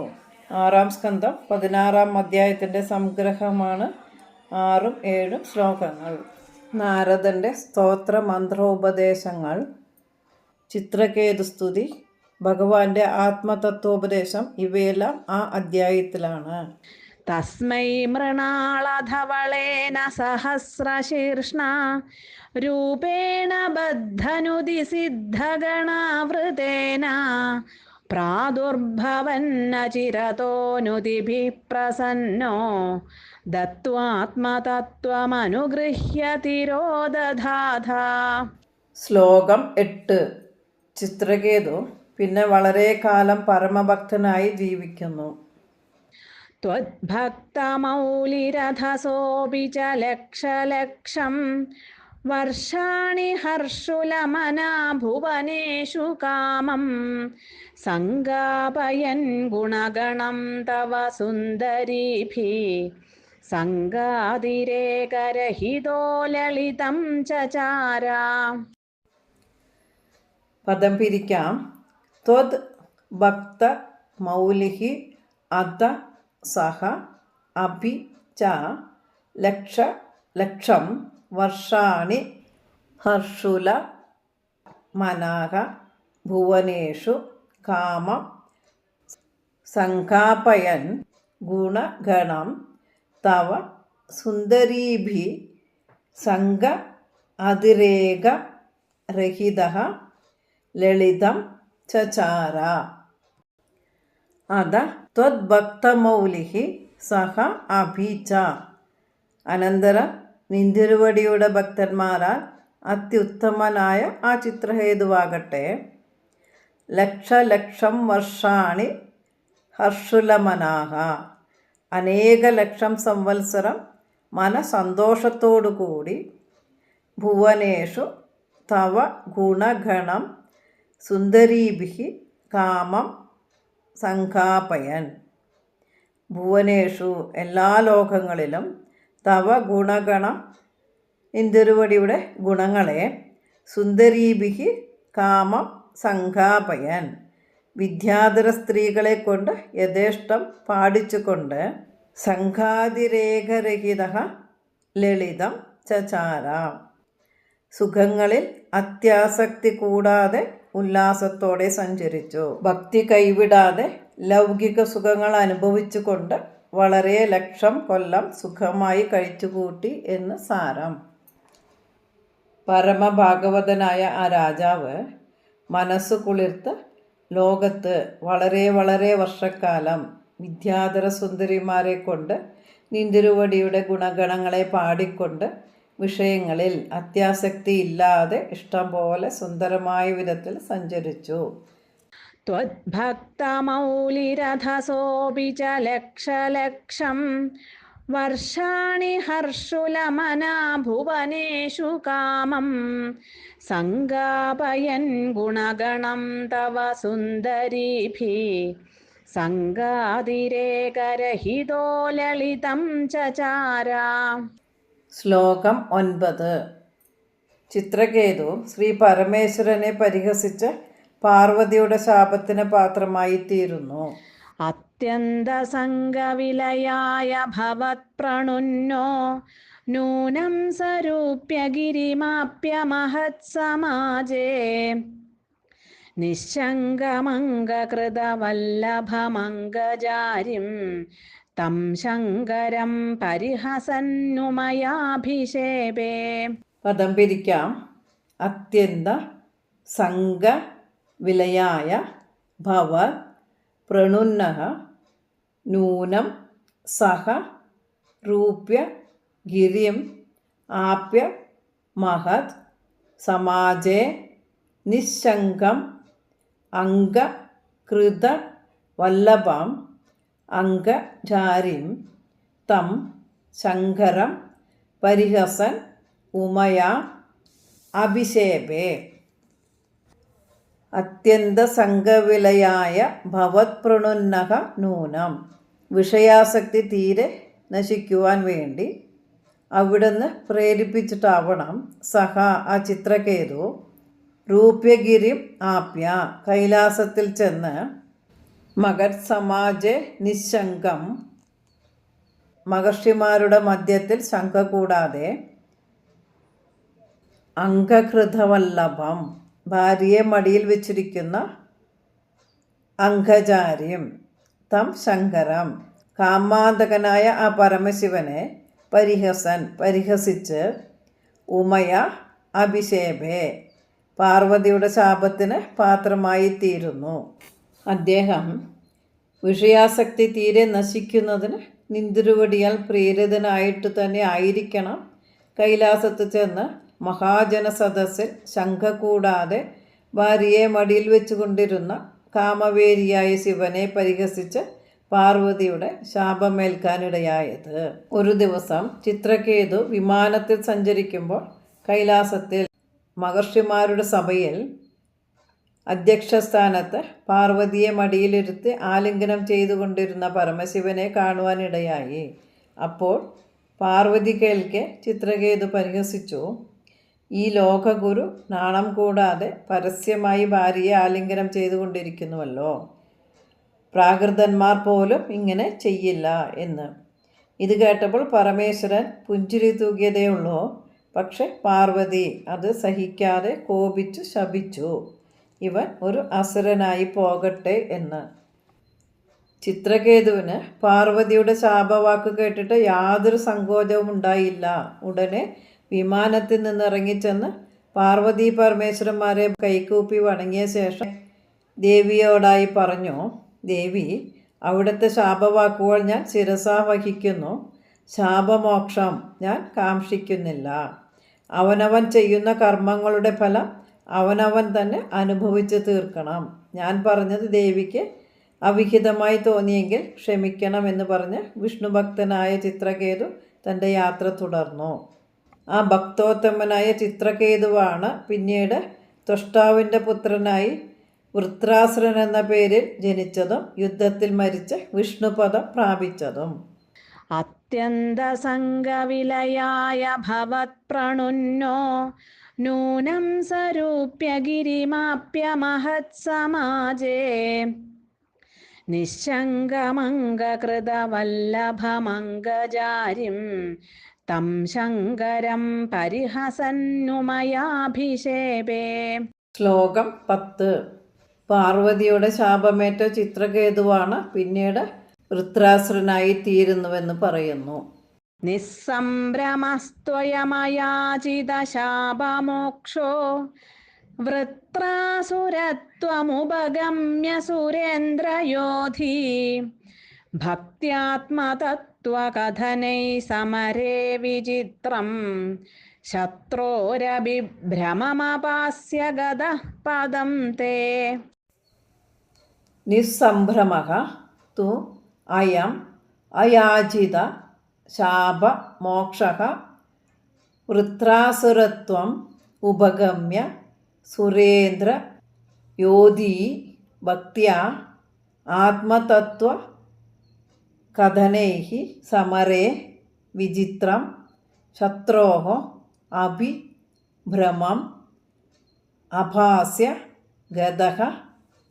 S1: 6-ാം സ്കന്ധം 16-ാം അധ്യായത്തിൻ്റെ സംഗ്രഹമാണ് 6ഉം 7ഉം ശ്ലോകങ്ങൾ. നാരദൻ്റെ സ്തോത്ര മന്ത്രോപദേശങ്ങൾ, ചിത്രകേതുസ്തുതി, ഭഗവാന്റെ ആത്മതത്വോപദേശം ഇവയെല്ലാം ആ അധ്യായത്തിലാണ്.
S2: തസ്മൈ മൃണാളധവളേന സഹസ്രശീർഷ്ണ രൂപേണ ബദ്ധനുതി സിദ്ധഗണാവൃതേന പ്രാദുർഭവന്നചിരതോനുതിഭിഃ പ്രസന്നോ ദത്വാത്മതത്വമനുഗൃഹ്യ തിരോദധാഥ.
S1: ശ്ലോകം 8. ചിത്രകേതു പിന്നെ വളരെ കാലം പരമഭക്തനായി ജീവിക്കുന്നു.
S2: त्वद्भक्तमौलिरधसोऽपि च लक्षलक्षं वर्षाणि हर्षुलमना भुवनेषु कामं सङ्गापयन् गुणगणं तव सुन्दरीभिः सङ्गादिरेकरहितो ललितं चचार.
S1: പദം പിരിക്കാം. ത്വദ് ഭക്ത മൗലിഹി അത സഹ അഭി ച ലക്ഷ ലക്ഷം വർഷാണി ഹർഷുല മനാഹ ഭുവനേഷു കാമം സംഘാപയൻ ഗുണഗണം തവ സുന്ദരീഭി സംഘ അതിരേക രഹിതഃ ലളിതം ചചാര. അത ത്വദ്ഭക്തമൗലിഹി സഹ അഭി ച. അനന്തരം നിന്തിരുവടിയുടെ ഭക്തന്മാരാൽ അത്യുത്തമനായ ആ ചിത്രഹേതുവാകട്ടെ ലക്ഷലക്ഷം വർഷാണി ഹർഷുലമനാഹ അനേക ലക്ഷം സംവത്സരം മനസന്തോഷത്തോടുകൂടി ഭുവനേഷു തവ ഗുണഗണം സുന്ദരീഭിഹി കാമം സംഘാപയൻ. ഭുവനേഷു എല്ലാ ലോകങ്ങളിലും തവ ഗുണഗണം നിന്തിരുവടിയുടെ ഗുണങ്ങളെ സുന്ദരീഭിഹി കാമം സംഘാപയൻ വിദ്യാധര സ്ത്രീകളെ കൊണ്ട് യഥേഷ്ടം പാടിച്ചുകൊണ്ട് സംഘാതിരേഖരഹിത ലളിതം ചചാര. സുഖങ്ങളിൽ അത്യാസക്തി കൂടാതെ ഉല്ലാസത്തോടെ സഞ്ചരിച്ചു. ഭക്തി കൈവിടാതെ ലൗകിക സുഖങ്ങൾ അനുഭവിച്ചുകൊണ്ട് വളരെ ലക്ഷം കൊല്ലം സുഖമായി കഴിച്ചുകൂട്ടി എന്ന് സാരം. പരമഭാഗവതനായ ആ രാജാവ് മനസ്സ് കുളിർത്ത് ലോകത്ത് വളരെ വളരെ വർഷക്കാലം വിദ്യാധര സുന്ദരിമാരെ കൊണ്ട് നിന്തിരുവടിയുടെ ഗുണഗണങ്ങളെ പാടിക്കൊണ്ട് വിഷയങ്ങളിൽ അത്യാസക്തി ഇല്ലാതെ ഇഷ്ടം പോലെ സുന്ദരമായ വിധത്തിൽ സഞ്ചരിച്ചു.
S2: त्वद्भक्तमौलिरधसोऽपि च लक्षलक्षं वर्षाणि हर्षुलमना भुवनेषु कामं सङ्गापयन् गुणगणं तव सुन्दरीभिः सङ्गादिरेकरहितो ललितं चचार.
S1: ശ്ലോകം 9. ചിത്രകേതു ശ്രീ പരമേശ്വരനെ പരിഹസിച്ച് പാർവതിയുടെ ശാപത്തിന് പാത്രമായി തീരുന്നു.
S2: അത്യന്തസംഗവിലയായ ഭവത്പ്രണുന്നോ നൂനം സരൂപ്യ ഗിരിമാപ്യ മഹത്സമാജേ നിശങ്കമംഗകൃതവല്ലഭമംഗജാരിം തം ശങ്കരം പരിഹസന്നുമയാഭിഷേപേ.
S1: പദം പിരിക്കാം. അത്യന്ത സംഘ വിലയായ ഭവ പ്രണുന്നഃ നൂനം സഹ രൂപ്യ ഗിരിം ആപ്യ മഹത് സമാജേ നിശങ്കം അംഗകൃത വല്ലഭം അംഗജാരിം തം ശങ്കരം പരിഹസൻ ഉമയാ അഭിഷേപേ. അത്യന്ത സംഘവിലയായ ഭവത്പ്രണുന്നഃ നൂനം. വിഷയാസക്തി തീരെ നശിക്കുവാൻ വേണ്ടി അവിടുന്ന് പ്രേരിപ്പിച്ചിട്ടാവണം സഹ ആ ചിത്രകേതു രൂപ്യഗിരിം ആപ്യ കൈലാസത്തിൽ ചെന്ന് മഗത് സമാജെ നിശങ്കം മഹർഷിമാരുടെ മധ്യത്തിൽ ശങ്ക കൂടാതെ അംഗകൃതവല്ലഭം ഭാര്യയെ മടിയിൽ വെച്ചിരിക്കുന്ന അംഗജാര്യം തം ശങ്കരം കാമാന്തകനായ ആ പരമശിവനെ പരിഹസിച്ച് ഉമയ അഭിഷേപേ പാർവതിയുടെ ശാപത്തിന് പാത്രമായി തീരുന്നു. അദ്ദേഹം വിഷയാസക്തി തീരെ നശിക്കുന്നതിന് നിന്തിരുവടിയാൽ പ്രേരിതനായിട്ട് തന്നെ ആയിരിക്കണം കൈലാസത്ത് ചെന്ന് മഹാജനസദസ്സിൽ ശങ്ക കൂടാതെ ഭാര്യയെ മടിയിൽ വെച്ചുകൊണ്ടിരുന്ന കാമവേരിയായ ശിവനെ പരിഹസിച്ച് പാർവതിയുടെ ശാപമേൽക്കാനിടയായത്. ഒരു ദിവസം ചിത്രകേതു വിമാനത്തിൽ സഞ്ചരിക്കുമ്പോൾ കൈലാസത്തിൽ മഹർഷിമാരുടെ സഭയിൽ അധ്യക്ഷസ്ഥാനത്ത് പാർവതിയെ മടിയിലിരുത്തി ആലിംഗനം ചെയ്തുകൊണ്ടിരുന്ന പരമശിവനെ കാണുവാനിടയായി. അപ്പോൾ പാർവതി കേൾക്കെ ചിത്രകേതു പരിഹസിച്ചു, ഈ ലോകഗുരു നാണം കൂടാതെ പരസ്യമായി ഭാര്യയെ ആലിംഗനം ചെയ്തുകൊണ്ടിരിക്കുന്നുവല്ലോ. പ്രാകൃതന്മാർ പോലും ഇങ്ങനെ ചെയ്യില്ല എന്ന്. ഇത് കേട്ടപ്പോൾ പരമേശ്വരൻ പുഞ്ചിരി തൂകിയതേയുള്ളൂ. പക്ഷെ പാർവതി അത് സഹിക്കാതെ കോപിച്ചു ശപിച്ചു, ഇവൻ ഒരു അസുരനായി പോകട്ടെ എന്ന്. ചിത്രകേതുവിന് പാർവതിയുടെ ശാപവാക്ക് കേട്ടിട്ട് യാതൊരു സങ്കോചവും ഉണ്ടായില്ല. ഉടനെ വിമാനത്തിൽ നിന്നിറങ്ങിച്ചെന്ന് പാർവതി പരമേശ്വരന്മാരെ കൈകൂപ്പി വണങ്ങിയ ശേഷം ദേവിയോടായി പറഞ്ഞു, ദേവി, അവിടുത്തെ ശാപവാക്കുകൾ ഞാൻ ശിരസാ വഹിക്കുന്നു. ശാപമോക്ഷം ഞാൻ കാക്ഷിക്കുന്നില്ല. അവനവൻ ചെയ്യുന്ന കർമ്മങ്ങളുടെ ഫലം അവനവൻ തന്നെ അനുഭവിച്ച് തീർക്കണം. ഞാൻ പറഞ്ഞത് ദേവിക്ക് അവിഹിതമായി തോന്നിയെങ്കിൽ ക്ഷമിക്കണമെന്ന് പറഞ്ഞ് വിഷ്ണുഭക്തനായ ചിത്രകേതു തൻ്റെ യാത്ര തുടർന്നു. ആ ഭക്തോത്തമനായ ചിത്രകേതുവാണ് പിന്നീട് ത്വഷ്ടാവിൻ്റെ പുത്രനായി വൃത്രാസുരൻ എന്ന പേരിൽ ജനിച്ചതും യുദ്ധത്തിൽ മരിച്ച് വിഷ്ണുപദം പ്രാപിച്ചതും.
S2: അത്യന്തസംഗവിലയായ ഭവത്പ്രണുന്നോ നൂനം സരൂപ്യ ഗിരിമാപ്യ മഹത്സമാജേ നിശങ്കമംഗകൃതവല്ലഭമംഗജാരിം തം ശങ്കരം പരിഹസന്നുമയാഭിഷേപേ.
S1: ശ്ലോകം 10. പാർവതിയുടെ ശാപമേറ്റ ചിത്രകേതുവാണ് പിന്നീട് വൃത്രാസുരനായി തീരുന്നുവെന്ന് പറയുന്നു.
S2: നിസ്സംഭ്രമസ്ത്വയമയാചിതശാപമോക്ഷോ വൃത്രാസുരത്വമുപഗമ്യ സുരേന്ദ്രയോധി ഭക്ത്യാത്മതത്വകഥനൈ സമരേ വിചിത്രം ശത്രോരഭിഭ്രമമപാസ്യ ഗതഃ പദം തേ.
S1: നിസ്സംഭ്രമഃ തു അയം അയാചിത ശാപമോക്ഷഃ വൃത്രാസുരത്വം ഉപഗമ്യ സുരേന്ദ്ര യോധീ ഭക്ത്യാ ആത്മതത്വ കഥനൈഃ സമരേ വിചിത്രം ശത്രോഃ അഭിഭ്രമം അഭാസ്യ ഗതഃ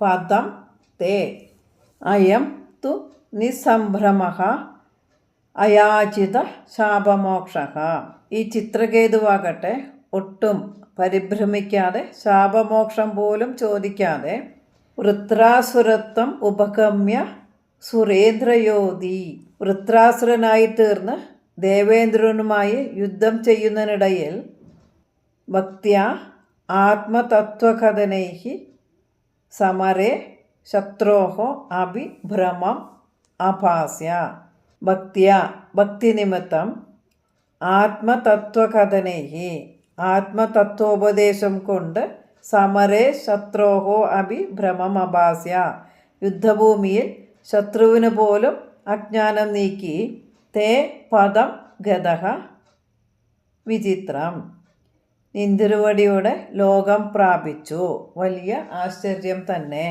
S1: പദം തേ. അയം തു നിസ്സംഭ്രമഃ അയാചിത ശാപമോക്ഷഃ. ഈ ചിത്രകേതുവാകട്ടെ ഒട്ടും പരിഭ്രമിക്കാതെ ശാപമോക്ഷം പോലും ചോദിക്കാതെ വൃത്രാസുരത്വം ഉപഗമ്യ സുരേന്ദ്രയോധി വൃത്രാസുരനായി തീർന്ന് ദേവേന്ദ്രനുമായി യുദ്ധം ചെയ്യുന്നതിനിടയിൽ ഭക്ത്യാ ആത്മതത്വകഥനൈഃ സമരേ ശത്രോഃ അഭിഭ്രമം അഭാസ്യ. ഭക്ത്യാ ഭക്തി നിമിത്തം ആത്മതത്വകഥനൈഃ ആത്മതത്വോപദേശം കൊണ്ട് സമരേ ശത്രോഃ അഭിഭ്രമം അഭാസ്യ യുദ്ധഭൂമിയിൽ ശത്രുവിന് പോലും അജ്ഞാനം നീക്കി തേ പദം ഗതഃ വിചിത്രം നിന്തിരുവടിയുടെ ലോകം പ്രാപിച്ചു. വലിയ ആശ്ചര്യം തന്നെ.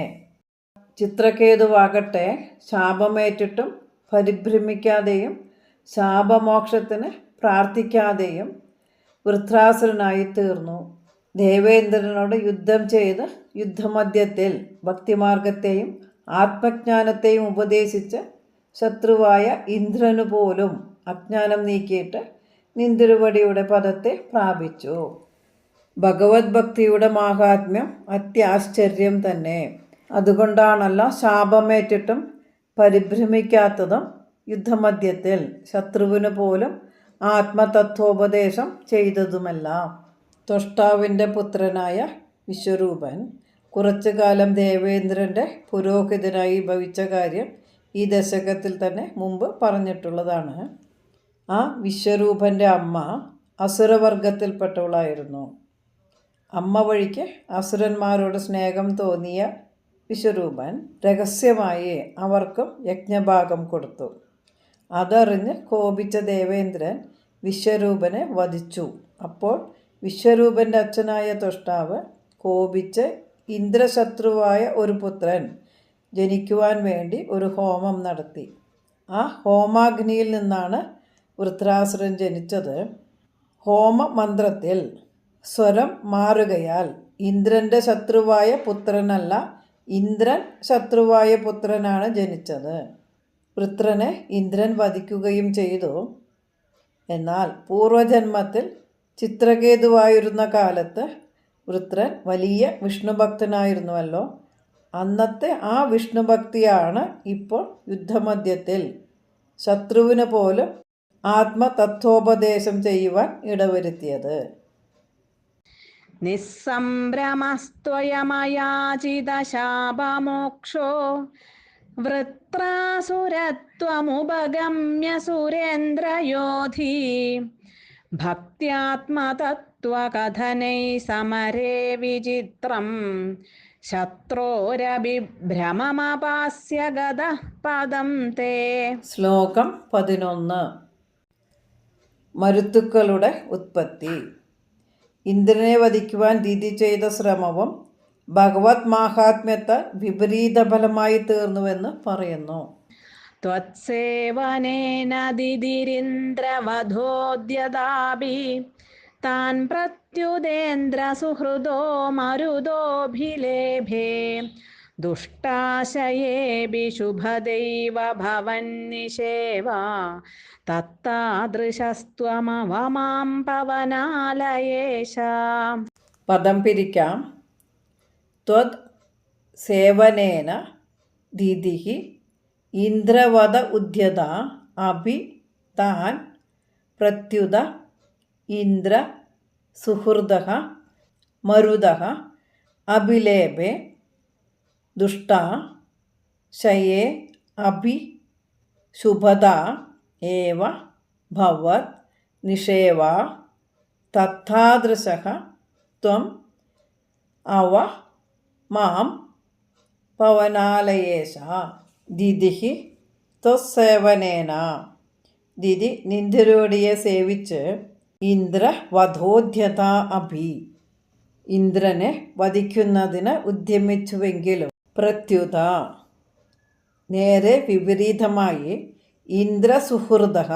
S1: ചിത്രകേതുവാകട്ടെ ശാപമേറ്റിട്ടും പരിഭ്രമിക്കാതെയും ശാപമോക്ഷത്തിന് പ്രാർത്ഥിക്കാതെയും വൃത്രാസുരനായി തീർന്നു. ദേവേന്ദ്രനോട് യുദ്ധം ചെയ്ത് യുദ്ധമധ്യത്തിൽ ഭക്തിമാർഗത്തെയും ആത്മജ്ഞാനത്തെയും ഉപദേശിച്ച് ശത്രുവായ ഇന്ദ്രനു പോലും അജ്ഞാനം നീക്കിയിട്ട് നിന്തിരുവടിയുടെ പദത്തെ പ്രാപിച്ചു. ഭഗവത് ഭക്തിയുടെ മാഹാത്മ്യം അത്യാശ്ചര്യം തന്നെ. അതുകൊണ്ടാണല്ലോ ശാപമേറ്റിട്ടും പരിഭ്രമിക്കാത്തതും യുദ്ധമധ്യത്തിൽ ശത്രുവിന് പോലും ആത്മതത്വോപദേശം ചെയ്തതുമെല്ലാം. ത്വഷ്ടാവിൻ്റെ പുത്രനായ വിശ്വരൂപൻ കുറച്ചു കാലം ദേവേന്ദ്രൻ്റെ പുരോഹിതനായി ഭവിച്ച കാര്യം ഈ ദശകത്തിൽ തന്നെ മുമ്പ് പറഞ്ഞിട്ടുള്ളതാണ്. ആ വിശ്വരൂപൻ്റെ അമ്മ അസുരവർഗത്തിൽപ്പെട്ടവളായിരുന്നു. അമ്മ വഴിക്ക് അസുരന്മാരോട് സ്നേഹം തോന്നിയ വിശ്വരൂപൻ രഹസ്യമായി അവർക്കും യജ്ഞഭാഗം കൊടുത്തു. അതറിഞ്ഞ് കോപിച്ച ദേവേന്ദ്രൻ വിശ്വരൂപനെ വധിച്ചു. അപ്പോൾ വിശ്വരൂപൻ്റെ അച്ഛനായ ത്വഷ്ടാവ് കോപിച്ച് ഇന്ദ്രശത്രുവായ ഒരു പുത്രൻ ജനിക്കുവാൻ വേണ്ടി ഒരു ഹോമം നടത്തി. ആ ഹോമാഗ്നിയിൽ നിന്നാണ് വൃത്രാസുരൻ ജനിച്ചത്. ഹോമമന്ത്രത്തിൽ സ്വരം മാറുകയാൽ ഇന്ദ്രൻ്റെ ശത്രുവായ പുത്രനല്ല, ഇന്ദ്രൻ ശത്രുവായ പുത്രനാണ് ജനിച്ചത്. വൃത്രനെ ഇന്ദ്രൻ വധിക്കുകയും ചെയ്തു. എന്നാൽ പൂർവജന്മത്തിൽ ചിത്രകേതുവായിരുന്ന കാലത്ത് വൃത്രൻ വലിയ വിഷ്ണുഭക്തനായിരുന്നുവല്ലോ. അന്നത്തെ ആ വിഷ്ണുഭക്തിയാണ് ഇപ്പോൾ യുദ്ധമധ്യത്തിൽ ശത്രുവിന് പോലും ആത്മതത്വോപദേശം ചെയ്യുവാൻ ഇടവരുത്തിയത്.
S2: നിസ്സംഭ്രമസ്ത്വയമയാചിതശാപമോക്ഷോ വൃത്രാസുരത്വമുപഗമ്യ സുരേന്ദ്രയോധി ഭക്ത്യാത്മതത്വകഥനൈ സമരേ വിചിത്രം ശത്രോരഭിഭ്രമമപാസ്യ ഗതഃ പദം തേ.
S1: ശ്ലോകം 11. മരുത്തുക്കളുടെ ഉത്പത്തി. ഇന്ദ്രനെ വധിക്കുവാൻ ദിതി ചെയ്ത ശ്രമവും ഭഗവത് മാഹാത്മ്യത്താൽ വിപരീത ഫലമായി തീർന്നുവെന്ന് പറയുന്നു.
S2: ത്വത്സേവനേന ദിതിരിന്ദ്രവധോദ്യതാഭി താൻ പ്രത്യുദേന്ദ്രസുഹൃദോ മരുതോഭിലേഭേ ദുഷ്ടാശയേഭി ശുഭദൈവ ഭവന്നിഷേവ തത്താദൃശസ്ത്വമവമാം പവനാലയേശ.
S1: പദം പിരിക്കാം. ത്വത് സേവനേന ദിതിഹി ഇന്ദ്രവധ ഉദ്യത അഭി താൻ പ്രത്യുത ഇന്ദ്ര സുഹൃദഃ മരുതഃ അഭിലേഭേ ദുഷ്ടാ ശയേ അഭി ശുഭദാ ഏവ ഭവത് നിഷേവ തഥാദൃശഃ ത്വം അവ മാം പവനാലയേശ. ദിതിഹി ത്വസേവനേന. ദിതി നിന്തിരുവടിയെ സേവിച്ച് ഇന്ദ്രവധോദ്യത അഭി ഇന്ദ്രനെ വധിക്കുന്നതിന് ഉദ്യമിച്ചുവെങ്കിലും പ്രത്യുത നേരെ വിപരീതമായി ഇന്ദ്രസുഹൃദഃ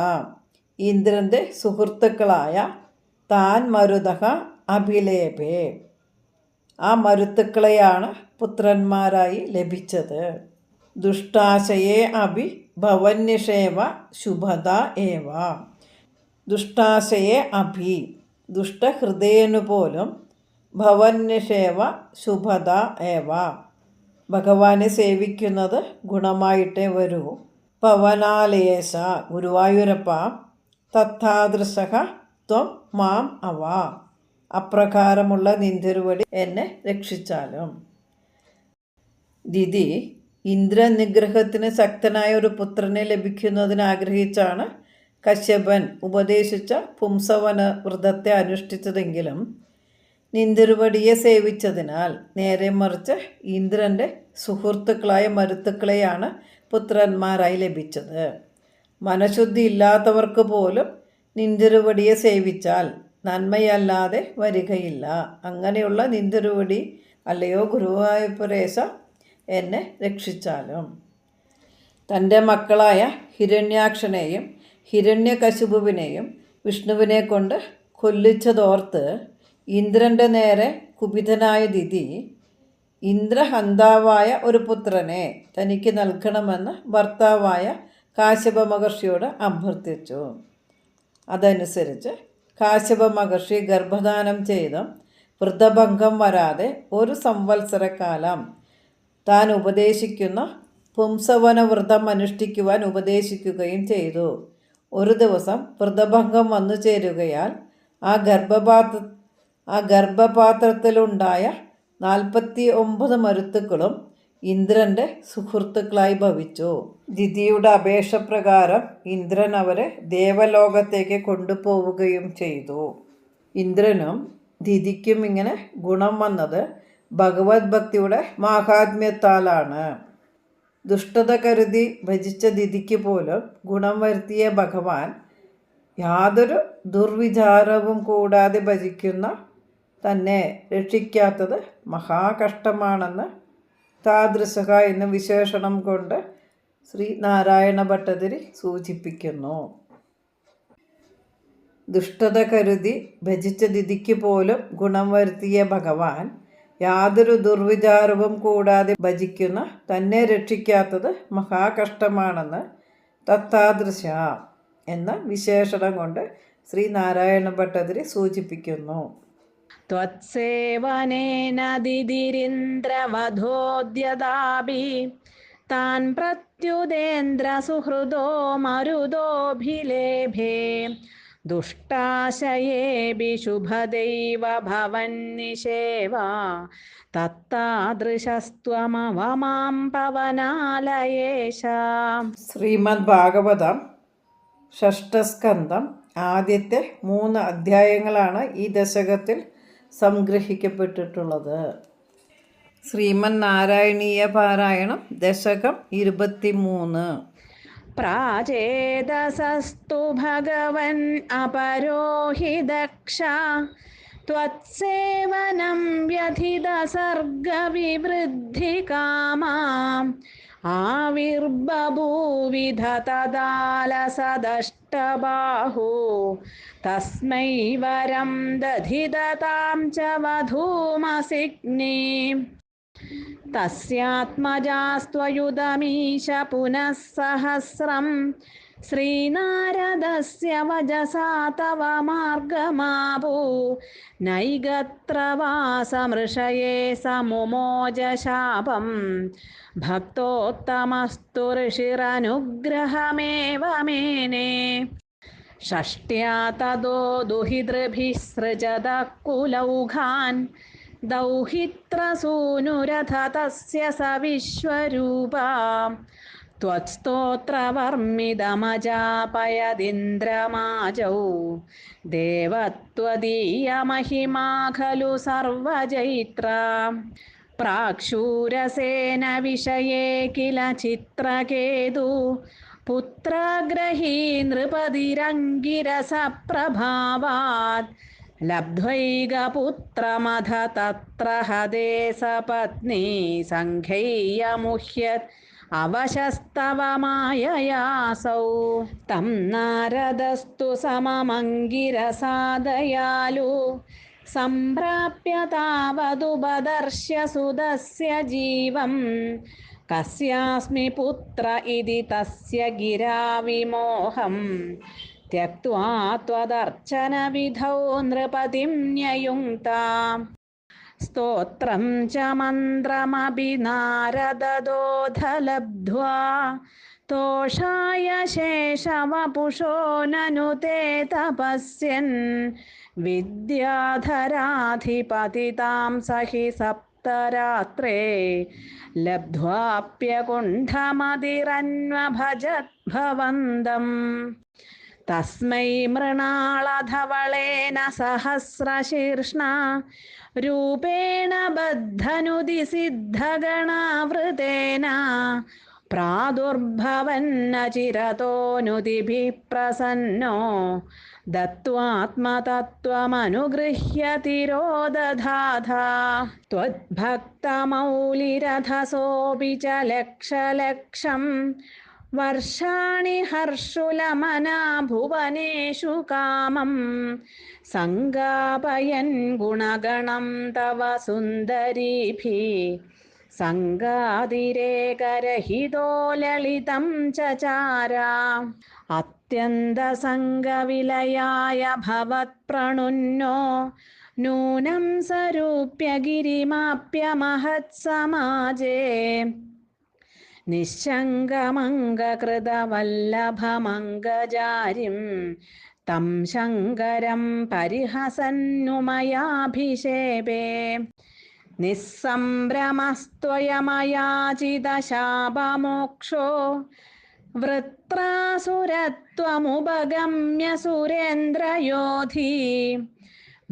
S1: ഇന്ദ്രൻ്റെ സുഹൃത്തുക്കളായ താൻ മരുതഃ അഭിലേഭേ ആ മരുത്തുക്കളെയാണ് പുത്രന്മാരായി ലഭിച്ചത്. ദുഷ്ടാശയെ അഭി ഭവന്യഷേവ ശുഭദ ഏവ. ദുഷ്ടാശയെ അഭി ദുഷ്ടഹൃദയനു പോലും ഭവന്യഷേവ ശുഭദ ഏവ ഭഗവാനെ സേവിക്കുന്നത് ഗുണമായിട്ടേ വരൂ. പവനാലയേശ ഗുരുവായൂരപ്പ തഥാദൃശഃ ത്വം മാം അവ അപ്രകാരമുള്ള നിന്തിരുവടി എന്നെ രക്ഷിച്ചാലും. ദിതി ഇന്ദ്രനിഗ്രഹത്തിന് ശക്തനായ ഒരു പുത്രനെ ലഭിക്കുന്നതിന് ആഗ്രഹിച്ചാണ് കശ്യപൻ ഉപദേശിച്ച പുംസവന വ്രതത്തെ അനുഷ്ഠിച്ചതെങ്കിലും നിന്തിരുവടിയെ സേവിച്ചതിനാൽ നേരെ മറിച്ച് ഇന്ദ്രൻ്റെ സുഹൃത്തുക്കളായ മരുത്തുക്കളെയാണ് പുത്രന്മാരായി ലഭിച്ചത്. മനഃശുദ്ധി ഇല്ലാത്തവർക്ക് പോലും നിന്തിരുവടിയെ സേവിച്ചാൽ നന്മയല്ലാതെ വരികയില്ല. അങ്ങനെയുള്ള നിന്തിരുവടി അല്ലയോ ഗുരുവായൂരപ്പരേശ എന്നെ രക്ഷിച്ചാലും. തൻ്റെ മക്കളായ ഹിരണ്യാക്ഷനെയും ഹിരണ്യകശിപുവിനെയും വിഷ്ണുവിനെ കൊണ്ട് കൊല്ലിച്ചതോർത്ത് ഇന്ദ്രൻ്റെ നേരെ കുപിതനായ ദിതി ഇന്ദ്രഹന്താവായ ഒരു പുത്രനെ തനിക്ക് നൽകണമെന്ന് ഭർത്താവായ കാശ്യപ മഹർഷിയോട് അഭ്യർത്ഥിച്ചു. അതനുസരിച്ച് കാശ്യപ മഹർഷി ഗർഭധാനം ചെയ്തും വ്രതഭംഗം വരാതെ 1 സംവത്സരക്കാലം താൻ ഉപദേശിക്കുന്ന പുംസവന വ്രതം അനുഷ്ഠിക്കുവാൻ ഉപദേശിക്കുകയും ചെയ്തു. ഒരു ദിവസം വ്രതഭംഗം വന്നു ചേരുകയാൽ ആ ഗർഭപാത്രത്തിലുണ്ടായ 49 മരുത്തുക്കളും ഇന്ദ്രൻ്റെ സുഹൃത്തുക്കളായി ഭവിച്ചു. ദിതിയുടെ അപേക്ഷപ്രകാരം ഇന്ദ്രൻ അവരെ ദേവലോകത്തേക്ക് കൊണ്ടുപോവുകയും ചെയ്തു. ഇന്ദ്രനും ദിതിക്കും ഇങ്ങനെ ഗുണം വന്നത് ഭഗവത് ഭക്തിയുടെ മാഹാത്മ്യത്താലാണ്. ദുഷ്ടത കരുതി ഭജിച്ച ദിതിക്ക് പോലും ഗുണം വരുത്തിയ ഭഗവാൻ യാതൊരു ദുർവിചാരവും കൂടാതെ ഭജിക്കുന്ന തന്നെ രക്ഷിക്കാത്തത് മഹാകഷ്ടമാണെന്ന് താദൃശക എന്ന വിശേഷണം കൊണ്ട് ശ്രീ നാരായണ ഭട്ടതിരി സൂചിപ്പിക്കുന്നു. ദുഷ്ടത കരുതി ഭജിച്ച ദിതിക്ക് പോലും ഗുണം വരുത്തിയ ഭഗവാൻ യാതൊരു ദുർവിചാരവും കൂടാതെ ഭജിക്കുന്ന തന്നെ രക്ഷിക്കാത്തത് മഹാകഷ്ടമാണെന്ന് തത്താദൃശ എന്ന വിശേഷണം കൊണ്ട് ശ്രീ നാരായണ ഭട്ടതിരി സൂചിപ്പിക്കുന്നു.
S2: ത്വത്സേവനേന ദിതിരിന്ദ്രവധോദ്യതാഭി താൻ പ്രത്യുദേന്ദ്ര സുഹൃദോ മരുദോഭിലേഭേ ദുഷ്ടാശയേഭി ശുഭദൈവ ഭവന്നിഷേവാ തത്താദൃശസ്ത്വമവമാം പവനാലയേശ.
S1: ശ്രീമദ് ഭാഗവതം ഷഷ്ഠസ്കന്ധം ആദ്യത്തെ 3 അധ്യായങ്ങളാണ് ഈ ദശകത്തിൽ സംഗ്രഹിക്കപ്പെട്ടിട്ടുള്ളത്. ശ്രീമന് നാരായണീയ പാരായണം ദശകം 23.
S2: പ്രാചേതസസ്തു ഭഗവൻ അപരോഹി ദക്ഷ ത്വത്സേവനം വ്യഥിത സർഗവിവൃദ്ധി കാമാം ആവിർബഭൂവിധ തദാലസദഷ്ടബാഹു തസ്മൈ വരം ദധിതതാം ച വധൂമസിഗ്നി തസ്യാത്മജാസ്ത്വയുതമീശ പുനഃ സഹസ്രം ശ്രീനാരദസ്യ വജസാ തവ മാർഗമാപു നൈഗത്ര വാസമൃഷയേ സമുമോജ ശാപം ഭക്തോത്തമസ്തു ഋഷിരനുഗ്രഹമേവ മേനെ. ഷഷ്ട്യാ തദോ ദുഹിതൃഭിः സൃജതഃ കുലൗഘാൻ ദൗഹിത്രസൂനുരഥ തസ്യ സ വിശ്വരൂപാ ത്വത്സ്തോത്രവർമ്മിതമജാപയദിന്ദ്രമാജൗ ദേവത്വദീയമഹിമാ ഖലു സർവജൈത്ര. പ്രാക്ഷൂരസേന വിഷയേ കില ചിത്രകേതു പുത്രഗ്രഹീ നൃപതിരംഗിരസ പ്രഭാവാത് ലബ്ധ്വൈകപുത്രമഥ തത്ര ഹദേ സപത്നീ സംഘയ്യമുഹ്യത് അവശസ്തവ മായയാസൗ. തം നാരദസ്തു സമമംഗിരസാദയാലു സംപ്രാപ്യ താവതുപദർശ്യ സുതസ്യ ജീവം കസ്യാസ്മി പുത്ര ഇതി തസ്യ ഗിരാ വിമോഹം ത്യക്ത്വാ ത്വദർച്ചന വിധൗ നൃപതിം ന്യയുങ്ക്താ. സ്തോത്രം ച മന്ത്രമപി നാരദദോധ ലബ്ധ്വാ തോഷായ ശേഷവപുഷോ നനു തേ തപസ്യൻ വിദ്യാധരാധിപതിതാം സഹി സപ്തരാത്രേ ലബ്ധ്വാപ്യകുണ്ഠമതിരന്വഭജത് ഭവന്തം. തസ്മൈ മൃണാളധവളേന സഹസ്രശീർഷ്ണ രൂപേണ ബദ്ധനുതി സിദ്ധഗണാവൃതേന പ്രാദുർഭവന്നചിരതോനുതിഭിः പ്രസന്നോ ദത്വാത്മതത്വമനുഗൃഹ്യ തിരോദധാഥ. ത്വദ്ഭക്തമൗലിരഥസോऽപി ച ലക്ഷലക്ഷം വർഷാണി ഹർഷുലമനാ ഭുവനേഷു കാമം സംഗാപയൻ ഗുണഗണം തവ സുന്ദരീഭിः സംഗാതിരേകരഹിതോ ലളിതം ചചാര. അത്യന്തസംഗവിലയായ ഭവത്പ്രണുന്നോ നൂനം സരൂപ്യ ഗിരിമാപ്യമഹത്സമാജേ നിശങ്കമംഗകൃതവല്ലഭമംഗജാരിം തം ശങ്കരം പരിഹസന്നുമയാഭിഷേപേ. നിസ്സംഭ്രമസ്ത്വയമയാചിതശാപമോക്ഷോ വൃത്രാസുരത്വമുപഗമ്യ സുരേന്ദ്രയോധി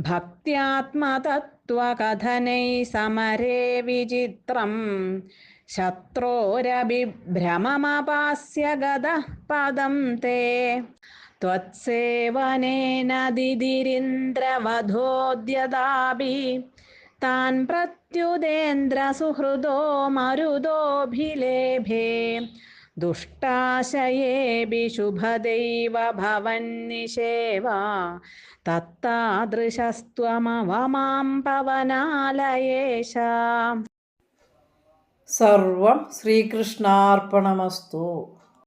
S2: ഭക്ത്യാത്മതത്വകഥനൈ സമരേ വിചിത്രം ശത്രോരഭിഭ്രമമപാസ്യ ഗതഃ പദം തേ ത്വത്സേവനേന ദിദിരിന്ദ്രവധോദ്യതാപി താൻ പ്രത്യുദേന്ദ്രസുഹൃദോ മരുതോഭിലേഭേ ദുഷ്ടാശയേപി ശുഭദൈവ ഭവന്നിഷേവ തത്താദൃശസ്ത്വമവമാം പവനാലയേശ.
S1: സർവം ശ്രീകൃഷ്ണാർപ്പണമസ്തു.